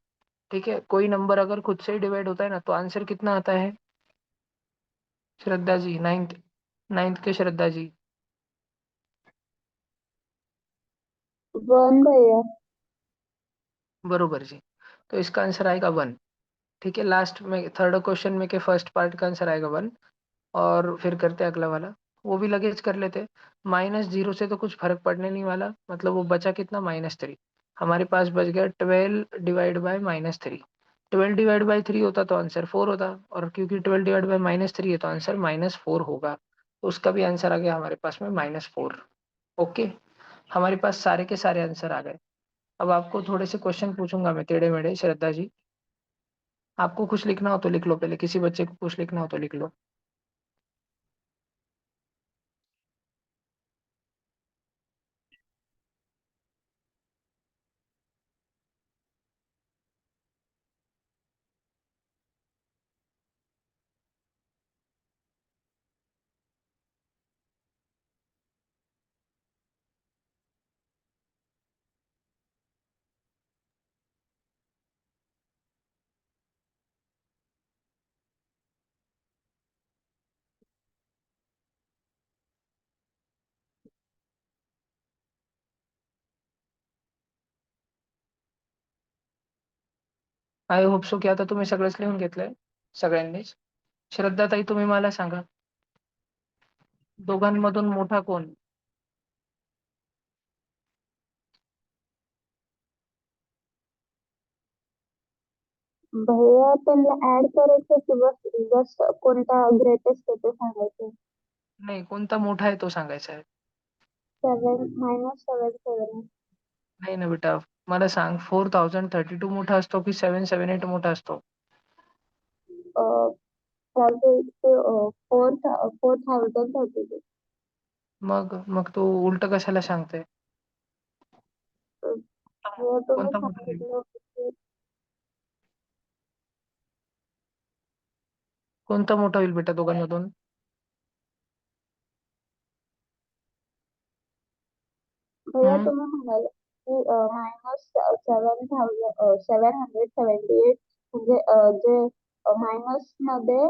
A: ठीक है. कोई नंबर अगर खुद से ही डिवाइड होता है ना तो आंसर कितना आता है श्रद्धा जी, नाइन्थ, नाइन्थ के श्रद्धा जी.
B: 1 भैया.
A: बरोबर जी. तो इसका आंसर आएगा 1. ठीक है. लास्ट में थर्ड क्वेश्चन में के फर्स्ट पार्ट का आंसर आएगा 1. और फिर करते हैं अगला वाला. वो भी लगेज कर लेते. -0 से तो कुछ फर्क पड़ने नहीं वाला, मतलब वो बचा कितना -3. हमारे पास बच गया 12 डिवाइड बाय -3. 12 डिवाइड बाय 3 होता तो आंसर 4 होता, और क्योंकि 12 डिवाइड बाय -3 है तो आंसर -4 होगा. तो उसका भी आंसर आ गया हमारे पास में -4. ओके. हमारे पास सारे के सारे आंसर आ गए. अब आपको थोड़े से क्वेश्चन पूछूंगा मैं टेढ़े मेढ़े श्रद्धा जी. आपको कुछ लिखना हो तो लिख लो, पहले किसी बच्चे को कुछ लिखना हो तो लिख लो. आय होप सो की आता तुम्ही सगळंच लिहून घेतलंय सगळ्यांनीच. श्रद्धाताई तुम्ही मला सांगा, दोघांमधून मोठा कोण?
C: भैया त्यांना ऍड करायचं किंवा बस कोणता ग्रेटेस्ट आहे ते सांगायचं.
A: नाही, कोणता मोठा आहे तो सांगायचा आहे.
C: 7 - 7 7.
A: नाही ना बेटा, मला सांग 4032 मोठा असतो की 778 मोठा असतो?
C: 4032.
A: मग तू उलट कशाला सांगते?
C: भैया तुम्ही
A: कोणता मोठा होईल?
C: सांगितलं होतं की
A: कोणता मोठा होईल बेटा दोघांमधून?
C: भैया
A: हम्म
C: तुम्ही म्हणाले की -7,778 म्हणजे जे मायनस मध्ये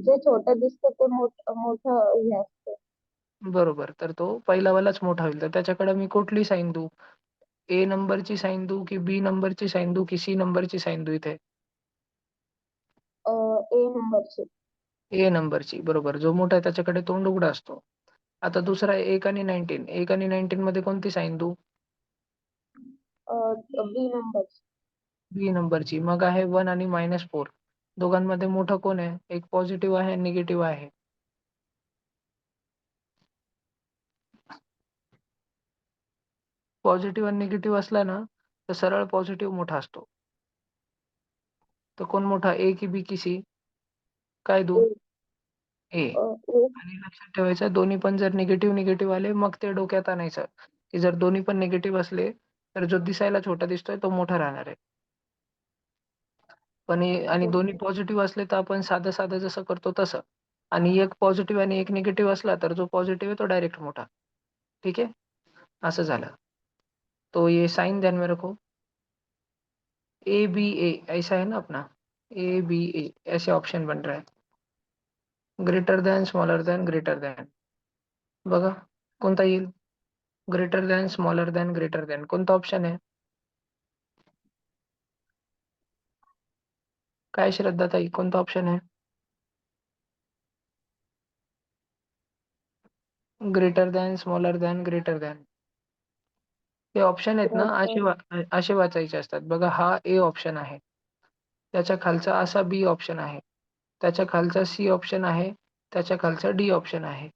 C: जे छोटं दिसतं ते मोठं हे असतं.
A: बरोबर, तर तो पहिलावालाच मोठा होईल. तर त्याच्याकडे मी कुठली साईन देऊ? ए नंबरची साईन देऊ की बी नंबरची साईन देऊ की सी नंबरची साईन देऊ इथे?
C: ए नंबरचे.
A: ए नंबरची, बरोबर. जो मोठा आहे त्याच्याकडे तोंड उघडा असतो. आता दुसरा आहे 1 आणि 19. 1 आणि 19 मध्ये कोणती साईन देऊ?
C: बी नंबरचे.
A: बी नंबरची. मग आहे 1 आणि -4. दोघांमध्ये मोठं कोण आहे? एक पॉझिटिव्ह आहे, निगेटिव्ह आहे. पॉझिटिव्ह आणि निगेटिव्ह असला ना, तर सरळ पॉझिटिव्ह मोठा असतो. तर कोण मोठा, ए की बी की सी? काय देऊ?
C: ए
A: ए.
C: ए
A: आणि लक्षात ठेवायचं, दोन्ही पण जर निगेटिव्ह निगेटिव्ह आले मग ते डोक्यात आणायचं, की जर दोन्ही पण निगेटिव्ह असले तर जो दिसायला छोटा दिसतोय तो मोठा राहणार आहे. पण आणि दोन्ही पॉझिटिव्ह असले तर आपण साधं साधं जसं करतो तसं. आणि एक पॉझिटिव्ह आणि एक निगेटिव्ह असला तर जो पॉझिटिव्ह आहे तो डायरेक्ट मोठा. ठीक है? असं झालं. तो ये साइन ध्यान में रखो। ए बी ए ऐसा है ना अपना? ए बी ए ऐसे ऑप्शन बन रहा है. Greater than, smaller than, greater than. बघा कोणता येईल? Greater than, smaller than, greater than कोणता ऑप्शन आहे? काय श्रद्धाताई, कोणता ऑप्शन आहे? Greater than, smaller than, greater than. हे ऑप्शन आहेत ना, असे वाचायचे असतात. बघा हा ए ऑप्शन आहे. त्याच्या खालचा असा बी ऑप्शन आहे. त्याच्या खालचा सी ऑप्शन आहे. त्याच्या खालचा डी ऑप्शन आहे.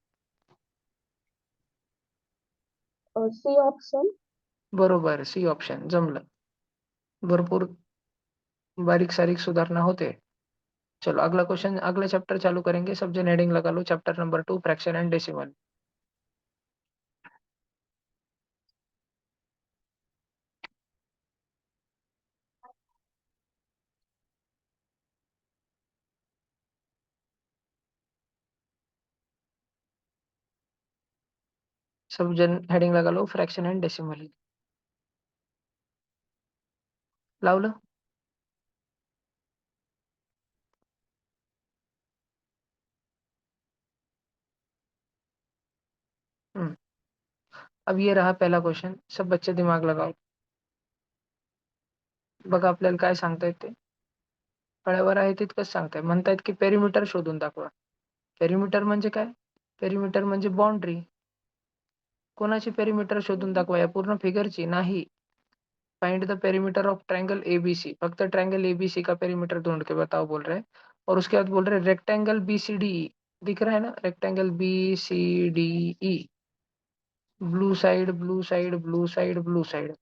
C: C option.
A: बरोबर, सी ऑप्शन जमलं. भरपूर बारीक सारीक सुधारणा होते. चलो अगला क्वेश्चन, अगला चैप्टर चालू करेंगे. सब जन हेडिंग लगा लो, chapter number 2 fraction and decimal. सब जन हेडिंग लगा लो, फ्रैक्शन एंड डेसिमल. लावलं? हम्म. अब ये रहा पहला क्वेश्चन. सब बच्चे दिमाग लगाओ. बघा आपल्याला काय सांगतायत ते. फळ्यावर आहे तितकंच सांगताय. म्हणतायत की पेरिमीटर शोधून दाखवा. पेरिमीटर म्हणजे काय? पेरिमीटर म्हणजे बाउंड्री. कोणाची पेरिमीटर शोधून दाखवा? या पूर्ण फिगरची नाही. Find the perimeter of triangle ABC. फक्त ट्रायंगल एबीसी का पेरीमीटर ढूंढ के बताओ बोल रहे हैं. और उसके बाद बोल रहे हैं रेक्टेंगल बीसीडीई. दिख रहा है ना rectangle BCDE? Blue side, blue side, blue side, blue side.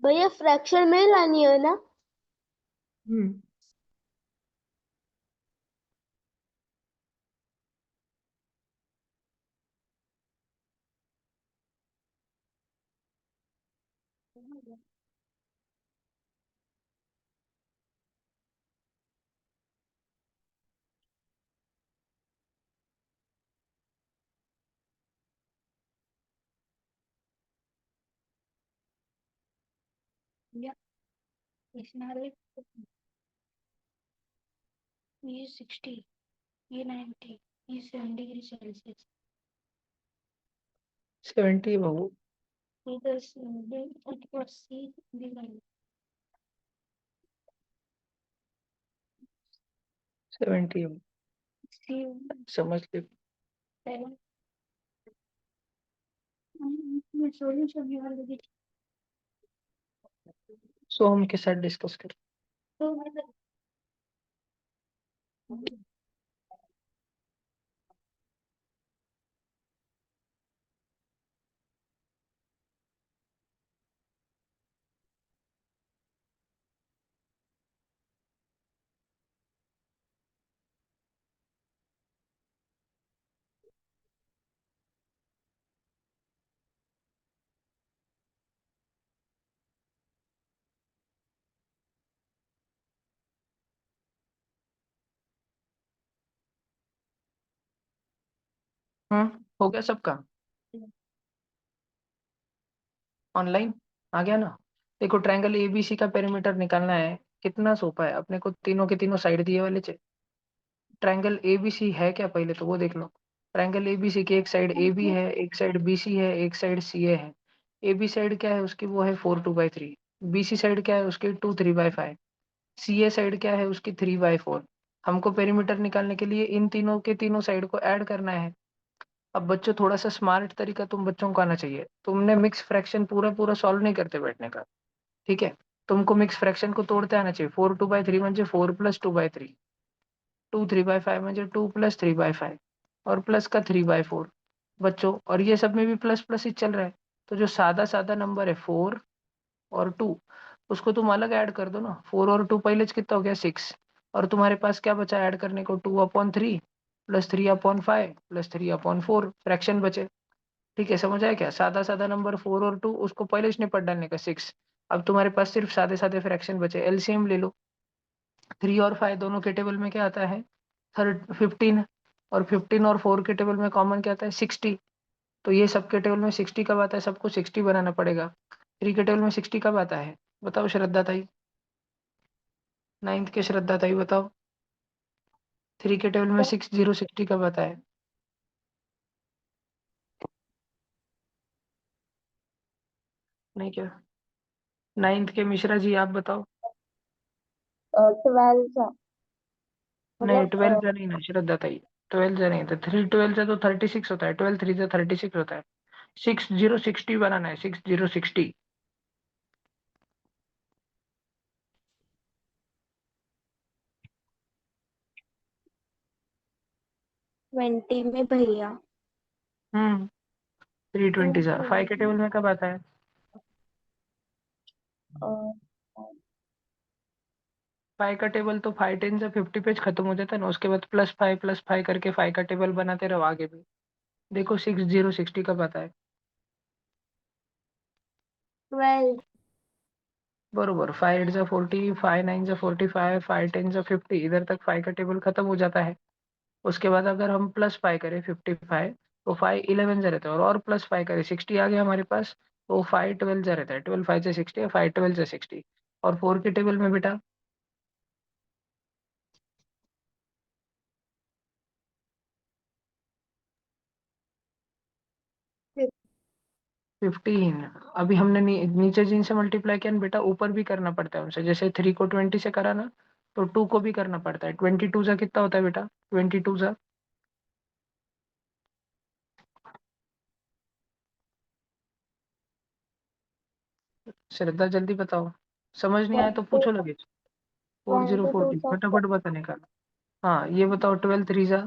C: भैया फ्रैक्शन में लानी है ना?
A: हम्म
D: ये 60, ये 90, ये 70 डिग्री सेल्सियस,
A: 70 बाबू,
D: इधर 80 डिग्री
A: 70 समझ ले।
D: मैं सॉल्यूशन भी हल लगी
A: सोहम के साथ डिस्कस कर।
D: तो मतलब
A: हो गया सबका ऑनलाइन, आ गया ना। देखो ट्रायंगल एबीसी का पेरीमीटर निकालना है, कितना सोपा है, अपने को तीनों के तीनों साइड दिए वाले ट्रायंगल एबीसी है क्या, पहले तो वो देख लो। ट्रायंगल एबीसी की एक साइड ए बी है, एक साइड बी सी है, एक साइड सी ए है। ए बी साइड क्या है उसकी, वो है 4/2/3। बी सी साइड क्या है उसकी, 2/3/5। सी ए साइड क्या है उसकी, 3/4। हमको पेरीमीटर निकालने के लिए इन तीनों के तीनों साइड को ऐड करना है। अब बच्चों थोड़ा सा स्मार्ट तरीका तुम बच्चों को आना चाहिए, तुमने मिक्स फ्रैक्शन पूरा पूरा सॉल्व नहीं करते बैठने का, ठीक है। तुमको मिक्स फ्रैक्शन को तोड़ते आना चाहिए। 4/2/3 म्हणजे 4+2/3, 2/3/5 म्हणजे 2+3/5, और प्लस का 3/4 बच्चों। और ये सब में भी प्लस प्लस ही चल रहा है, तो जो सादा सादा नंबर है 4 और 2, उसको तुम अलग ऐड कर दो ना। 4 और 2 पहले कितना हो गया, 6। और तुम्हारे पास क्या बचा ऐड करने को, 2/3 प्लस 3/5 प्लस 3/4 फ्रैक्शन बचे। ठीक है, समझ आया क्या, सादा सादा नंबर 4 और 2 उसको पहले से निपट डालने का, 6। अब तुम्हारे पास सिर्फ सादे सादे फ्रैक्शन बचे, एलसीएम ले लो। 3 और 5 दोनों के टेबल में क्या आता है, 15। और 15 और 4 के टेबल में कॉमन क्या आता है, 60। तो ये सबके टेबल में 60 कब आता है, सबको 60 बनाना पड़ेगा। 3 के टेबल में 60 कब आता है, बताओ श्रद्धा ताई, 9th के श्रद्धा ताई बताओ। 3 के टेबल में 60 कब आता है, नहीं क्या, 9th के मिश्रा जी आप बताओ।
C: 12
A: नहीं
C: मतलब
A: 12 का नहीं ना श्रद्धा ताई, 12 का नहीं था, 3 12 तो 36 होता है, 12 3 से 36 होता है। 60 बनाना है, 60 60।
C: 20 में भैया।
A: 320 सा 5 के टेबल में कब आता है,
C: अ,
A: 5 का टेबल तो 5 10 से 50 पेज खत्म हो जाता है ना, उसके बाद +5 +5 करके 5 का टेबल बनाते रहो आगे भी। देखो 60 कब आता है,
C: 12।
A: बरोबर। 5 8 सा 40, 5 9 सा 45, 5 10 सा 50, इधर तक 5 का टेबल खत्म हो जाता है। उसके बाद अगर हम +5 करें 55, तो 5 11 जा रहता है, और +5 करें 60 आ गया हमारे पास, तो 5 12 जा रहता है, 12 5 से 60, 5 12 से 60। और 4 के टेबल में बेटा 15। अभी हमने नीचे जिनसे मल्टीप्लाई किया ना बेटा, ऊपर भी करना पड़ता है उनसे, जैसे 3 को 20 से करा ना, तो 2 को भी करना पड़ता है। 22 सा कितना होता है बेटा, 22 सा, श्रद्धा जल्दी बताओ, समझ नहीं आया तो पूछो लगे। 40 40
C: 22
A: फटाफट बताने का। हाँ ये बताओ, 12 3 सा,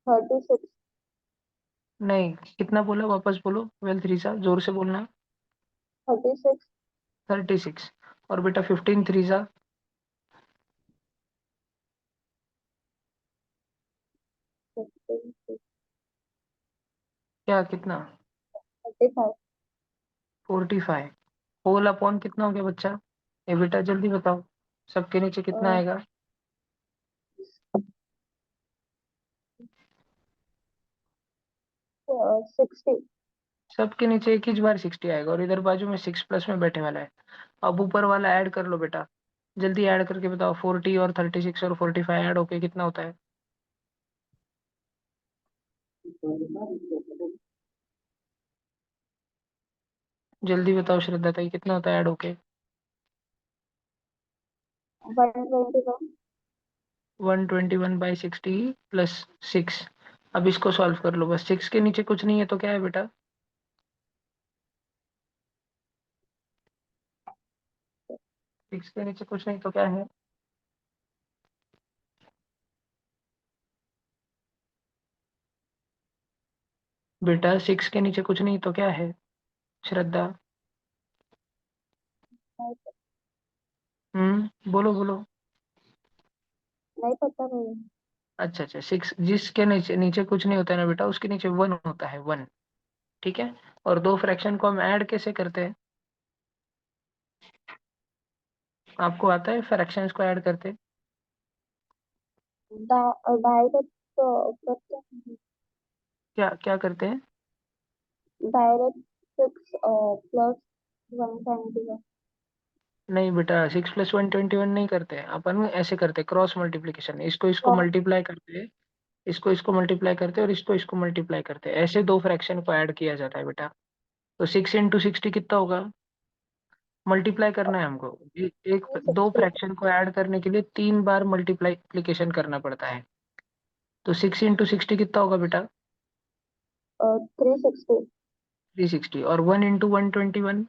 C: 36।
A: नहीं, कितना बोला, वापस बोलो, 12 3 जोर से बोलना।
C: 36
A: 36। और बेटा 15 3
C: 15
A: क्या, कितना?
C: 35
A: 45। होल अपॉन कितना हो गया बच्चा? ये बेटा जल्दी बताओ, सबके नीचे कितना आएगा?
C: 60
A: सबके नीचे एक ही बार 60 आएगा, और इधर बाजू में 6 प्लस में बैठने वाला है। अब ऊपर वाला ऐड कर लो बेटा, जल्दी ऐड करके बताओ। 40 और 36 और 45 ऐड होके कितना होता है? जल्दी बताओ श्रद्धा ताई, कितना होता है ऐड होके?
C: 121
A: 121/60 प्लस 6। अब इसको सॉल्व कर लो बस, 6 के नीचे कुछ नहीं है तो क्या है बेटा? 6 के नीचे कुछ नहीं तो क्या है? बेटा 6 के नीचे कुछ नहीं तो क्या है श्रद्धा? बोलो बोलो।
C: नहीं पता नहीं।
A: अच्छा अच्छा, 6 जिसके नीचे नीचे कुछ नहीं होता है ना बेटा, उसके नीचे 1 होता है, 1। ठीक है। और दो फ्रैक्शन को हम ऐड कैसे करते हैं? आपको आता है फ्रैक्शंस को ऐड करते?
C: डायरेक्ट करते हैं।
A: क्या क्या करते हैं?
C: Direct 6 plus 121।
A: नहीं बेटा, 6 + 1 21 नहीं करते हैं अपन, ऐसे करते हैं क्रॉस मल्टीप्लीकेशन। इसको इसको
C: क्रॉस
A: मल्टीप्लाई करते हैं, इसको इसको मल्टीप्लाई करते हैं, और इसको इसको मल्टीप्लाई करते हैं। ऐसे दो फ्रैक्शन को ऐड किया जाता है बेटा। तो 6 × 60 कितना होगा? मल्टीप्लाई करना है हमको। एक दो
C: 360
A: फ्रैक्शन को ऐड करने के लिए 3 बार मल्टीप्लीकेशन करना पड़ता है। तो 6 × 60 कितना होगा बेटा?
C: 360
A: 360। और 1 × 121?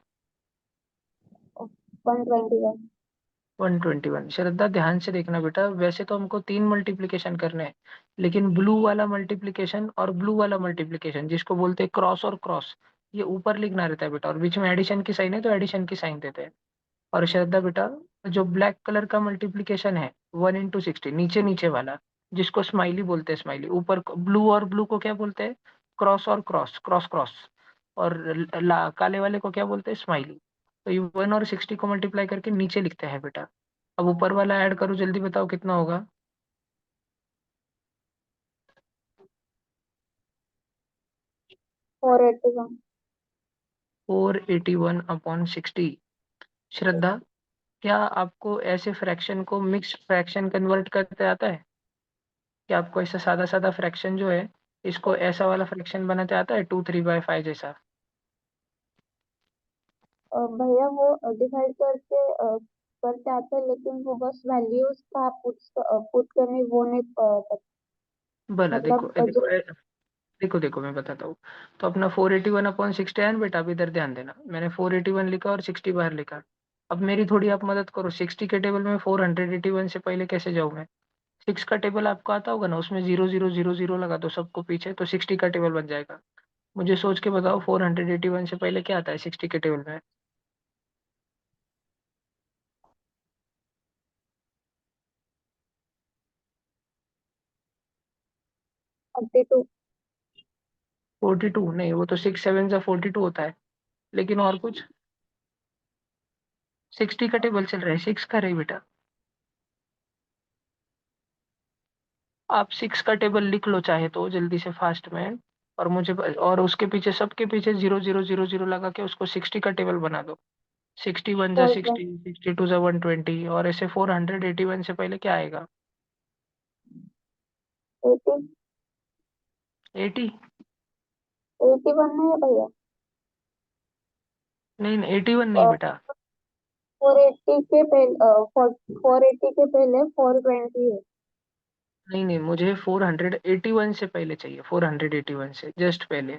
C: 121।
A: 121। श्रद्धा ध्यान से देखना बेटा, वैसे तो हमको 3 मल्टीप्लीकेशन करने हैं, लेकिन ब्लू वाला मल्टीप्लीकेशन और ब्लू वाला मल्टीप्लीकेशन, जिसको बोलते हैं क्रॉस और क्रॉस, ये ऊपर लिखना रहता है बेटा, और बीच में एडिशन की साइन है तो एडिशन की साइन देते हैं। और श्रद्धा बेटा, जो ब्लैक कलर का मल्टीप्लीकेशन है 1 × 60, नीचे नीचे वाला, जिसको स्माइली बोलते हैं, स्माइली। ऊपर ब्लू और ब्लू को क्या बोलते हैं? क्रॉस और क्रॉस, क्रॉस क्रॉस। और काले वाले को क्या बोलते हैं? स्माइली। तो ये 1 और 60 को मल्टीप्लाई करके नीचे लिखते हैं बेटा। अब ऊपर वाला ऐड करो, जल्दी बताओ कितना होगा?
C: 481।
A: 481/60। श्रद्धा, क्या आपको ऐसे फ्रैक्शन को मिक्स फ्रैक्शन कन्वर्ट करते आता है? क्या आपको ऐसा सादा सादा फ्रैक्शन जो है, इसको ऐसा वाला फ्रैक्शन बनाते आता है, 2 3/5 जैसा?
C: भैया वो डिसाइड करते आते हैं, लेकिन वो बस वैल्यूज का पुट करने वो नहीं पता।
A: भला देखो
C: मतलब
A: देखो देखो देखो, मैं बताता हूँ। तो अपना 481/60 है ना बेटा, अब इधर ध्यान देना, मैंने 481 लिखा और 60 बाहर लिखा। अब मेरी थोड़ी आप मदद करो, 60 के टेबल में 481 से पहले कैसे जाऊँ मैं? 6 का टेबल आपको आता होगा ना, उसमें 0 0 0 0 लगा दो सबको पीछे, तो 60 का टेबल बन जाएगा। मुझे सोच के बताओ, 481 से पहले क्या आता है 60 के टेबल में?
C: 32।
A: 42 नहीं, वो तो 6 7 से 42 होता है। लेकिन और कुछ? 60 का टेबल चल रहा है, 6 का रही बेटा। आप 6 का टेबल लिख लो चाहे तो जल्दी से फास्ट में, और मुझे और उसके पीछे, सबके पीछे 0 0 0 0 लगा के उसको 60 का टेबल बना दो। 61 × 60, 62 × 120, और ऐसे 481 से पहले क्या आएगा?
C: 80।
A: 80?
C: 81 नहीं है भैया।
A: नहीं नहीं, 81 नहीं बेटा।
C: 480 के पहले 480 के पहले 420 है।
A: नहीं नहीं, मुझे 481 से पहले चाहिए, 481 से जस्ट पहले।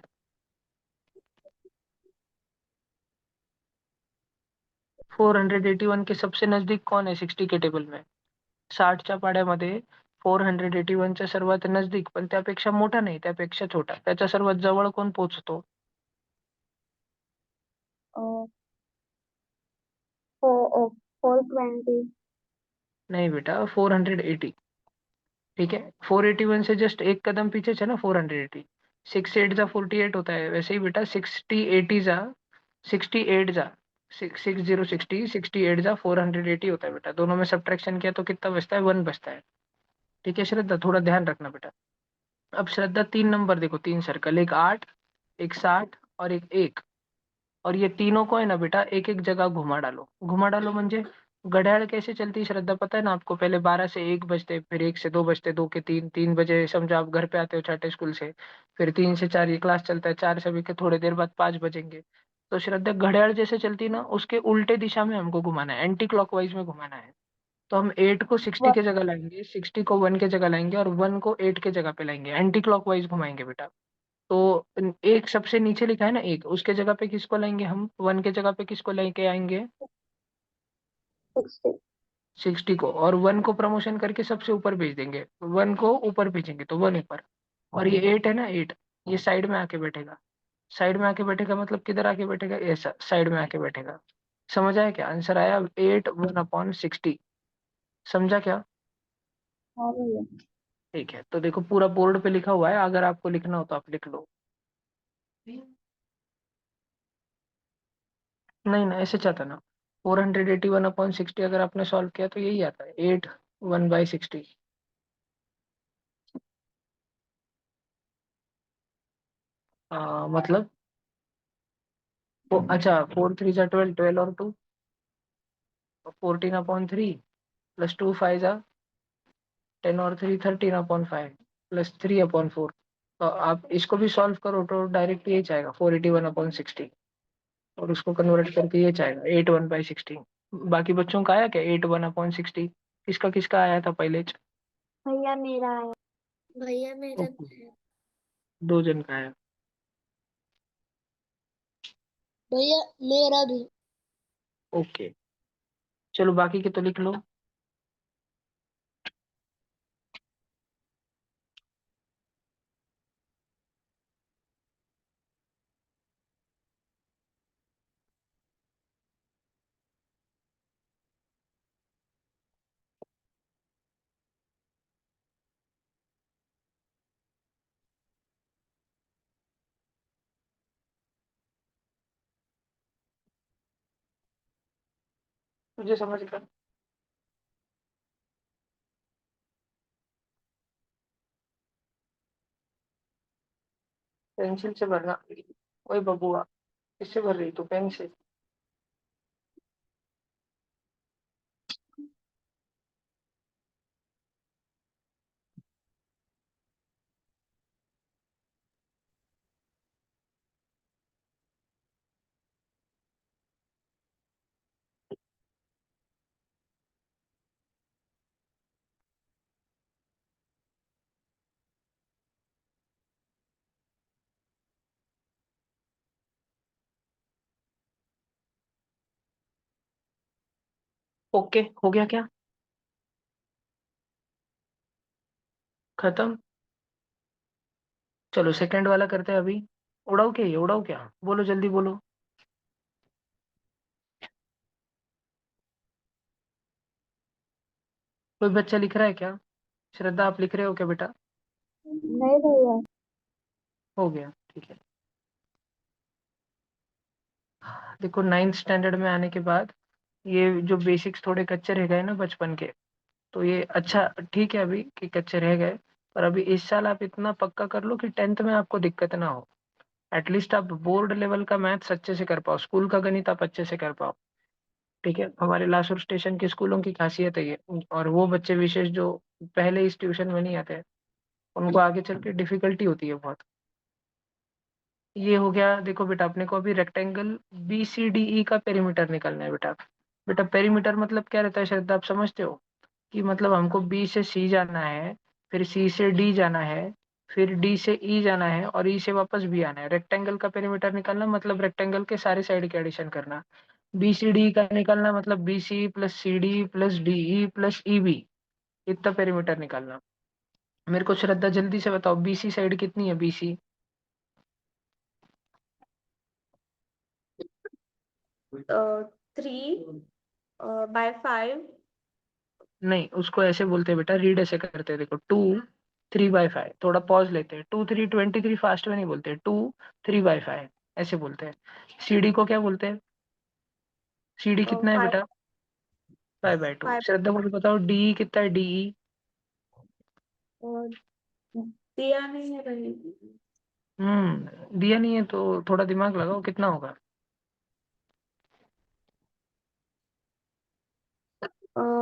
A: 481 के सबसे नजदीक कौन है 60 के टेबल में? 60च्या पाड्यामध्ये 481च्या सर्वात नजदीक, पण त्यापेक्षा मोठा नाही, त्यापेक्षा छोटा. त्याच्या सर्वात जवळ कोण पोहोचतो?
C: 420.
A: नहीं बेटा, 480. ठीक है, 481 से जस्ट एक कदम पीछे है ना 480. 6 8 जा 48 होता है, वैसे ही बेटा 60 80 जा 68 जा 60 जा 480 होता है बेटा. दोनों में सब्ट्रैक्शन किया तो कितना बचता है? 1 बचता है. ठीक है श्रद्धा, थोड़ा ध्यान रखना बेटा. अब श्रद्धा 3 नंबर देखो, 3 सर्कल, एक 8, एक 60 और एक 1. और ये तीनों को है ना बेटा एक एक जगह घुमा डालो. घुमा डालो म्हणजे घड्याळ कैसे चलती है श्रद्धा पता है ना आपको? पहले 12 से 1 बजते, फिर 1 से 2 बजते, 2 के 3, 3 बजे समझो आप घर पे आते हो छठे स्कूल से, फिर 3 से 4 ये क्लास चलता है, 4 से भी के थोड़ी देर बाद 5 बजेंगे. तो श्रद्धा घड्याळ जैसे चलती है ना, उसके उल्टे दिशा में हमको घुमाना है, एंटी क्लॉकवाइज में घुमाना है. तो हम 8 को 60 के जगह लाएंगे, 60 को 1 के जगह लाएंगे और 1 को 8 के जगह पे लाएंगे, एंटी क्लॉकवाइज घुमाएंगे बेटा. तो एक सबसे नीचे लिखा है ना एक, उसके जगह पे किसको लाएंगे हम? 1 के जगह पे किसको लेके आएंगे?
C: 60.
A: 60 को. और 1 को प्रमोशन करके सबसे ऊपर भेज देंगे, 1 को ऊपर भेजेंगे तो 1 ऊपर. और ये 8 है ना 8, ये साइड में आके बैठेगा. साइड में आके बैठेगा मतलब किधर आके बैठेगा? ऐसा साइड में आके बैठेगा. समझ आया क्या? आंसर आया 8 1/60. समझा क्या?
C: हाँ भैया.
A: ठीक है, तो देखो पूरा बोर्ड पे लिखा हुआ है, अगर आपको लिखना हो तो आप लिख लो. नहीं ना, ऐसे चाहता ना. 481/60 अगर आपने सॉल्व किया तो यही आता है, 8 1/60. मतलब अच्छा, 4 3 जा 12, 12 और 2 14/3 प्लस 2 5 जा 10 और 3 13/5 प्लस 3/4. तो आप इसको भी सॉल्व करो तो डायरेक्ट ये जाएगा 481/60. और उसको कन्वर्ट करके ये जाएगा 8 1/60. बाकी बच्चों का आया क्या 8 1/60? किसका किसका आया था पहले?
C: भैया मेरा आया.
D: भैया मेरा
A: ओके, 2 जन का आया.
D: भैया मेरा भी.
A: ओके, चलो बाकी के तो लिख लो. मुझे समझ गया. पेंसिल से भरना. ओए बबुआ, किससे भर रही तू? पेन से. ओके, हो गया क्या? खत्म. चलो सेकंड वाला करते हैं अभी. उड़ाऊ क्या, ये उड़ाऊ क्या? बोलो जल्दी बोलो. कोई बच्चा लिख रहा है क्या? श्रद्धा आप लिख रहे हो क्या बेटा?
C: नहीं भैया.
A: हो गया, ठीक है. देखो 9th स्टैंडर्ड में आने के बाद ये जो बेसिक्स थोड़े कच्चे रह गए ना बचपन के, तो ये अच्छा ठीक है अभी कि कच्चे रह गए. पर अभी इस साल आप इतना पक्का कर लो कि 10th में आपको दिक्कत ना हो. एटलीस्ट आप बोर्ड लेवल का मैथ्स अच्छे से कर पाओ, स्कूल का गणित आप अच्छे से कर पाओ. ठीक है, हमारे लासुर स्टेशन के स्कूलों की खासियत है ये. और वो बच्चे विशेष जो पहले इस ट्यूशन में नहीं आते, उनको आगे चल के डिफिकल्टी होती है बहुत. ये हो गया. देखो बेटा, अपने को अभी rectangle B C D E का पेरीमीटर निकालना है बेटा. बेटा पेरीमीटर मतलब क्या रहता है श्रद्धा, आप समझते हो? कि मतलब हमको बी से सी जाना है, फिर सी से डी जाना है, फिर डी से ई जाना है और ई से वापस बी आना है. रेक्टेंगल का पेरीमीटर निकालना मतलब रेक्टेंगल के सारे साइड के एडिशन करना. बी सी डी का निकालना मतलब B C plus C D plus D E plus E B, इतना पेरीमीटर निकालना. मेरे को श्रद्धा जल्दी से बताओ, बीसी साइड कितनी है? बीसी
B: 3/5.
A: नहीं, उसको ऐसे बोलते हैं बेटा, रीड ऐसे करते हैं, देखो 2 3/5, थोड़ा पॉज लेते हैं, 2 3 23 फास्ट में नहीं बोलते, 2 3/5 ऐसे बोलते हैं। सीडी को क्या बोलते हैं? सीडी कितना है
B: 5.
A: बेटा? 5/2।
B: 5.
A: श्रद्धा मुझे बताओ डीई कितना है? डीई
B: और दिया नहीं है भाई.
A: दिया नहीं है तो थोड़ा दिमाग लगाओ, कितना होगा?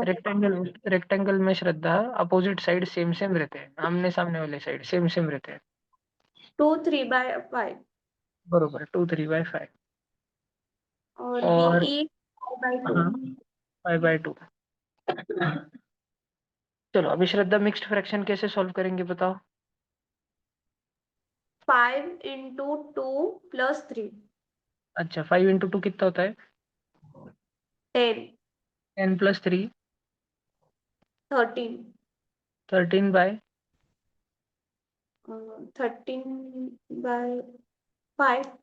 A: रेक्टेंगल, रेक्टेंगल में श्रद्धा अपोजिट साइड सेम सेम रहते हैं, आमने सामने वाले साइड सेम सेम रहते हैं।
B: 2 3/5.
A: बरोबर, 2 3/5।
B: और
A: और
B: बीई 5/2.
A: हाँ, 5/2। चलो अभी श्रद्धा मिक्स्ड फ्रैक्शन कैसे सॉल्व करेंगे बताओ?
B: 5 × 2 + 3.
A: अच्छा, 5 × 2 कितना होता है?
B: 10.
A: 10 + 3
B: 13.
A: 13/5।
B: 13/5.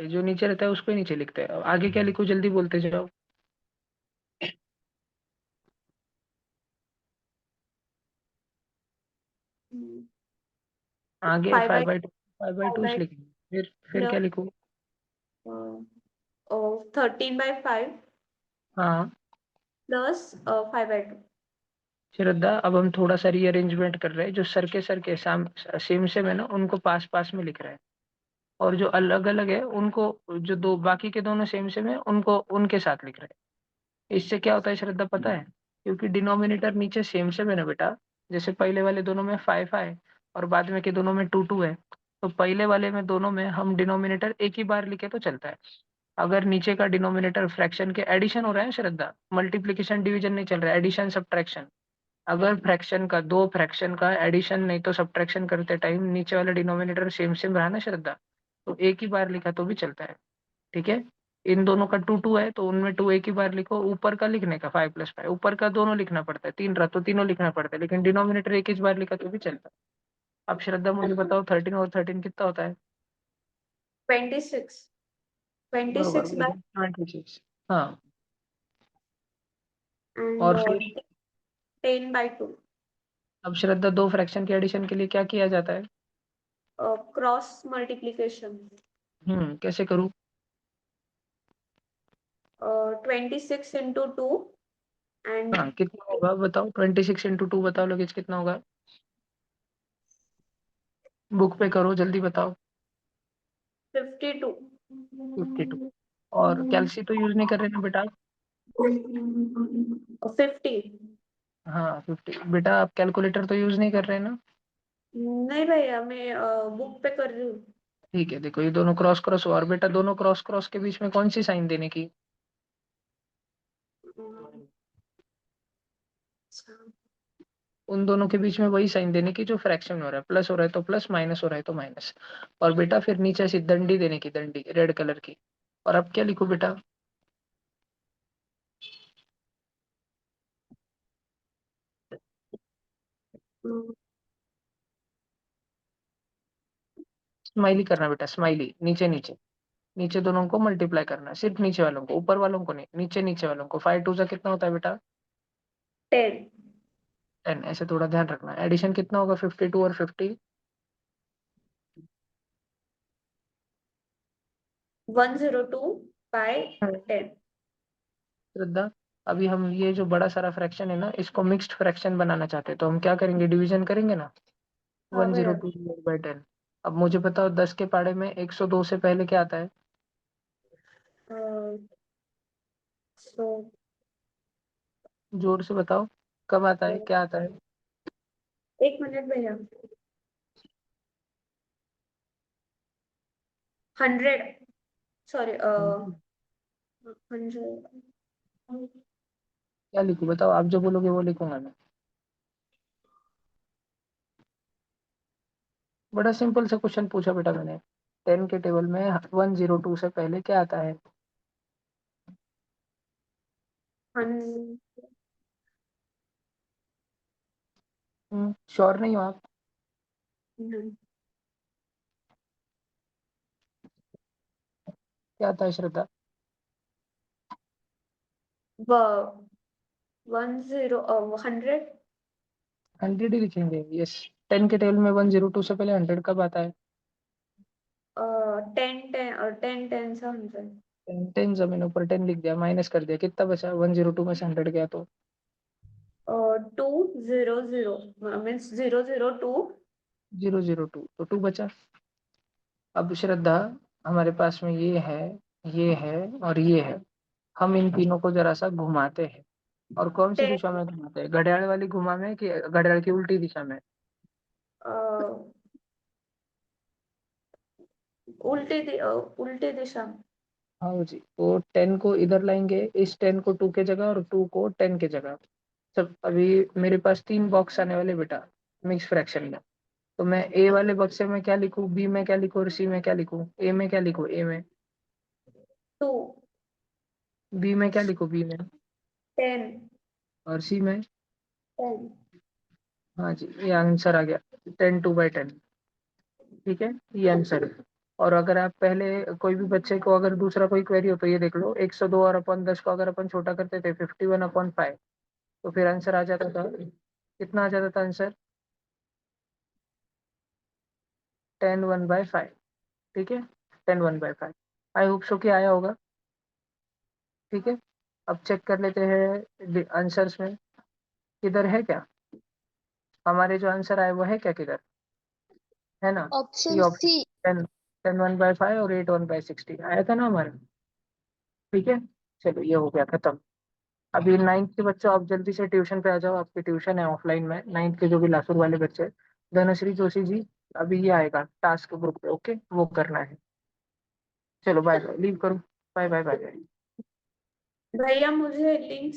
A: जो नीचे रहता है उसको ही नीचे लिखते हैं। अब आगे क्या लिखो, जल्दी बोलते जाओ। आगे
B: 5
A: फाइव
B: by
A: बाई टू 5/2
B: 5
A: लिखेंगे। फिर क्या
B: plus
A: लिखो?
B: 13/5
A: हाँ
B: plus 5/2.
A: श्रद्धा, अब हम थोड़ा सा रीअरेंजमेंट कर रहे हैं, जो सर के सेम सेम है ना, उनको पास पास में लिख रहे हैं, और जो अलग अलग है उनको, जो दो बाकी के दोनों सेम सेम है उनको उनके साथ लिख रहे हैं। इससे क्या होता है श्रद्धा पता है? क्योंकि डिनोमिनेटर नीचे सेम सेम है ना बेटा, जैसे पहले वाले दोनों में 5 है और बाद में के दोनों में 2 2 है, तो पहले वाले में दोनों में हम डिनोमिनेटर एक ही बार लिखे तो चलता है। अगर नीचे का डिनोमिनेटर फ्रैक्शन के एडिशन हो रहा है श्रद्धा, मल्टीप्लीकेशन डिवीजन नहीं चल रहा है, एडिशन सब्ट्रैक्शन, अगर फ्रैक्शन का, दो फ्रैक्शन का एडिशन नहीं तो सब्ट्रैक्शन करते टाइम नीचे वाला डिनोमिनेटर सेम सेम रहा ना श्रद्धा, तो एक ही बार लिखा तो भी चलता है। ठीक है, इन दोनों का 2 2 है तो उनमें 2 एक ही बार लिखो, ऊपर का लिखने का 5 + 5, ऊपर का दोनों लिखना पड़ता है, 3 रहा तो तीनों लिखना पड़ता है, लेकिन डिनोमिनेटर एक ही बार लिखा तो भी चलता है। अब श्रद्धा मुझे बताओ 13 और 13 कितना होता है?
B: 26.
A: बरोबर,
B: 26 by
A: 26। हाँ,
B: and
A: और फिर
B: 10/2.
A: अब श्रद्धा दो फ्रैक्शन के एडिशन के लिए क्या किया जाता है?
B: Cross multiplication.
A: कैसे करूँ?
B: 26 × 2 and
A: हाँ, कितना होगा बताओ, 26 × 2 बताओ लगेज, कितना होगा? बुक पे करो, जल्दी बताओ।
B: 52.
A: 52। और कैल्सी तो यूज नहीं कर रहे ना बेटा?
B: 50.
A: हाँ 50। बेटा आप कैलकुलेटर तो यूज नहीं कर रहे ना?
B: नहीं भैया, मैं बुक पे कर रही हूँ.
A: ठीक है, देखो ये दोनों क्रॉस क्रॉस हुआ, और बेटा दोनों क्रॉस क्रॉस के बीच में कौन सी साइन देने की?
B: अच्छा.
A: उन दोनों के बीच में वही साइन देने की जो फ्रैक्शन हो रहा है, प्लस हो रहा है तो प्लस, माइनस हो रहा है तो माइनस। और बेटा फिर नीचे ऐसी दंडी देने की, दंडी रेड कलर की। और अब क्या लिखूं बेटा? स्माइली करना बेटा, स्माइली, नीचे नीचे, नीचे दोनों को मल्टीप्लाई करना है, सिर्फ नीचे वालों को, ऊपर वालों को नहीं, नीचे नीचे वालों को। 5 2 कितना होता है बेटा?
B: 10.
A: 10। ऐसे थोड़ा ध्यान रखना, एडिशन कितना होगा 52 और 50?
B: 102/10.
A: श्रद्धा, अभी हम ये जो बड़ा सारा फ्रैक्शन है ना, इसको मिक्स्ड फ्रैक्शन बनाना चाहते हैं, तो हम क्या करेंगे, डिवीजन करेंगे ना।
B: हाँ
A: वन जीरो
B: भैया.
A: टू 10। अब मुझे बताओ 10 के पाड़े में 102 से पहले क्या आता है?
B: So
A: जोर से बताओ, कब आता है, क्या आता है?
B: 1 मिनट भैया. 100. Sorry. 100.
A: क्या लिखूं बताओ, आप जो बोलोगे वो लिखूंगा मैं। बड़ा सिंपल सा क्वेश्चन पूछा बेटा मैंने, 10 के टेबल में 102 से पहले क्या आता है?
B: 100.
A: श्योर नहीं हो आप?
B: नहीं।
A: क्या था श्रद्धा?
B: 100।
A: 100 ही लिखेंगे, यस। 10 के टेबल में 102 से पहले 100 कब आता है?
B: 10 10 से 100।
A: 10 जमीन ऊपर 10 लिख दिया, माइनस कर दिया, कितना बचा? 102 में से 100 गया तो
B: 200 मीन्स 002।
A: 002, तो 2 बचा। अब श्रद्धा, हमारे पास में ये है और ये है। हम इन तीनों को जरा सा घुमाते हैं। और कौन सी
B: 10
A: दिशा में घुमाते हैं? घड़ियाल वाली घुमा में कि घड़ियाल की उल्टी दिशा में?
B: उल्टी दिशा में।
A: हाँ जी, तो 10 को इधर लाएंगे, इस 10 को 2 के जगह और 2 को 10 के जगह। सब अभी मेरे पास 3 बॉक्स आने वाले बेटा, मिक्स फ्रैक्शन में। तो मैं ए वाले बक्से में क्या लिखूं, बी में क्या लिखूं और सी में क्या लिखूं? ए में क्या लिखूं? ए में
B: 2
A: बी में क्या लिखूं? बी में
B: 10
A: और सी में?
B: 10।
A: हाँ जी, ये आंसर आ गया। 10 2/10। ठीक है, ये आंसर है। और अगर आप पहले कोई भी बच्चे को अगर दूसरा कोई क्वेरी हो तो ये देख लो, 102 और अपन 10 को अगर अपन छोटा करते थे 51/5, तो फिर आंसर आ जाता था, कितना आ जाता था आंसर? 10 1/5। ठीक है, 10 1/5। आई होप सो कि आया होगा। ठीक है, अब चेक कर लेते हैं आंसर्स में किधर है क्या। हमारे जो आंसर आए वो है क्या किधर? है ना? ये
C: ऑप्शन
A: ऑप्शन
C: सी।
A: 10 1/5 और 8 1/60 आया था ना हमारा। ठीक है, चलो ये हो गया खत्म। अभी 9th के बच्चों, आप जल्दी से ट्यूशन पे आ जाओ, आपकी ट्यूशन है ऑफलाइन में। 9th के जो भी लासुर वाले बच्चे, धनश्री जोशी जी, अभी ये आएगा टास्क ग्रुप पे, ओके, वो करना है। चलो बाय बाय, लीव करो। Bye bye bye.
B: भैया मुझे लिंक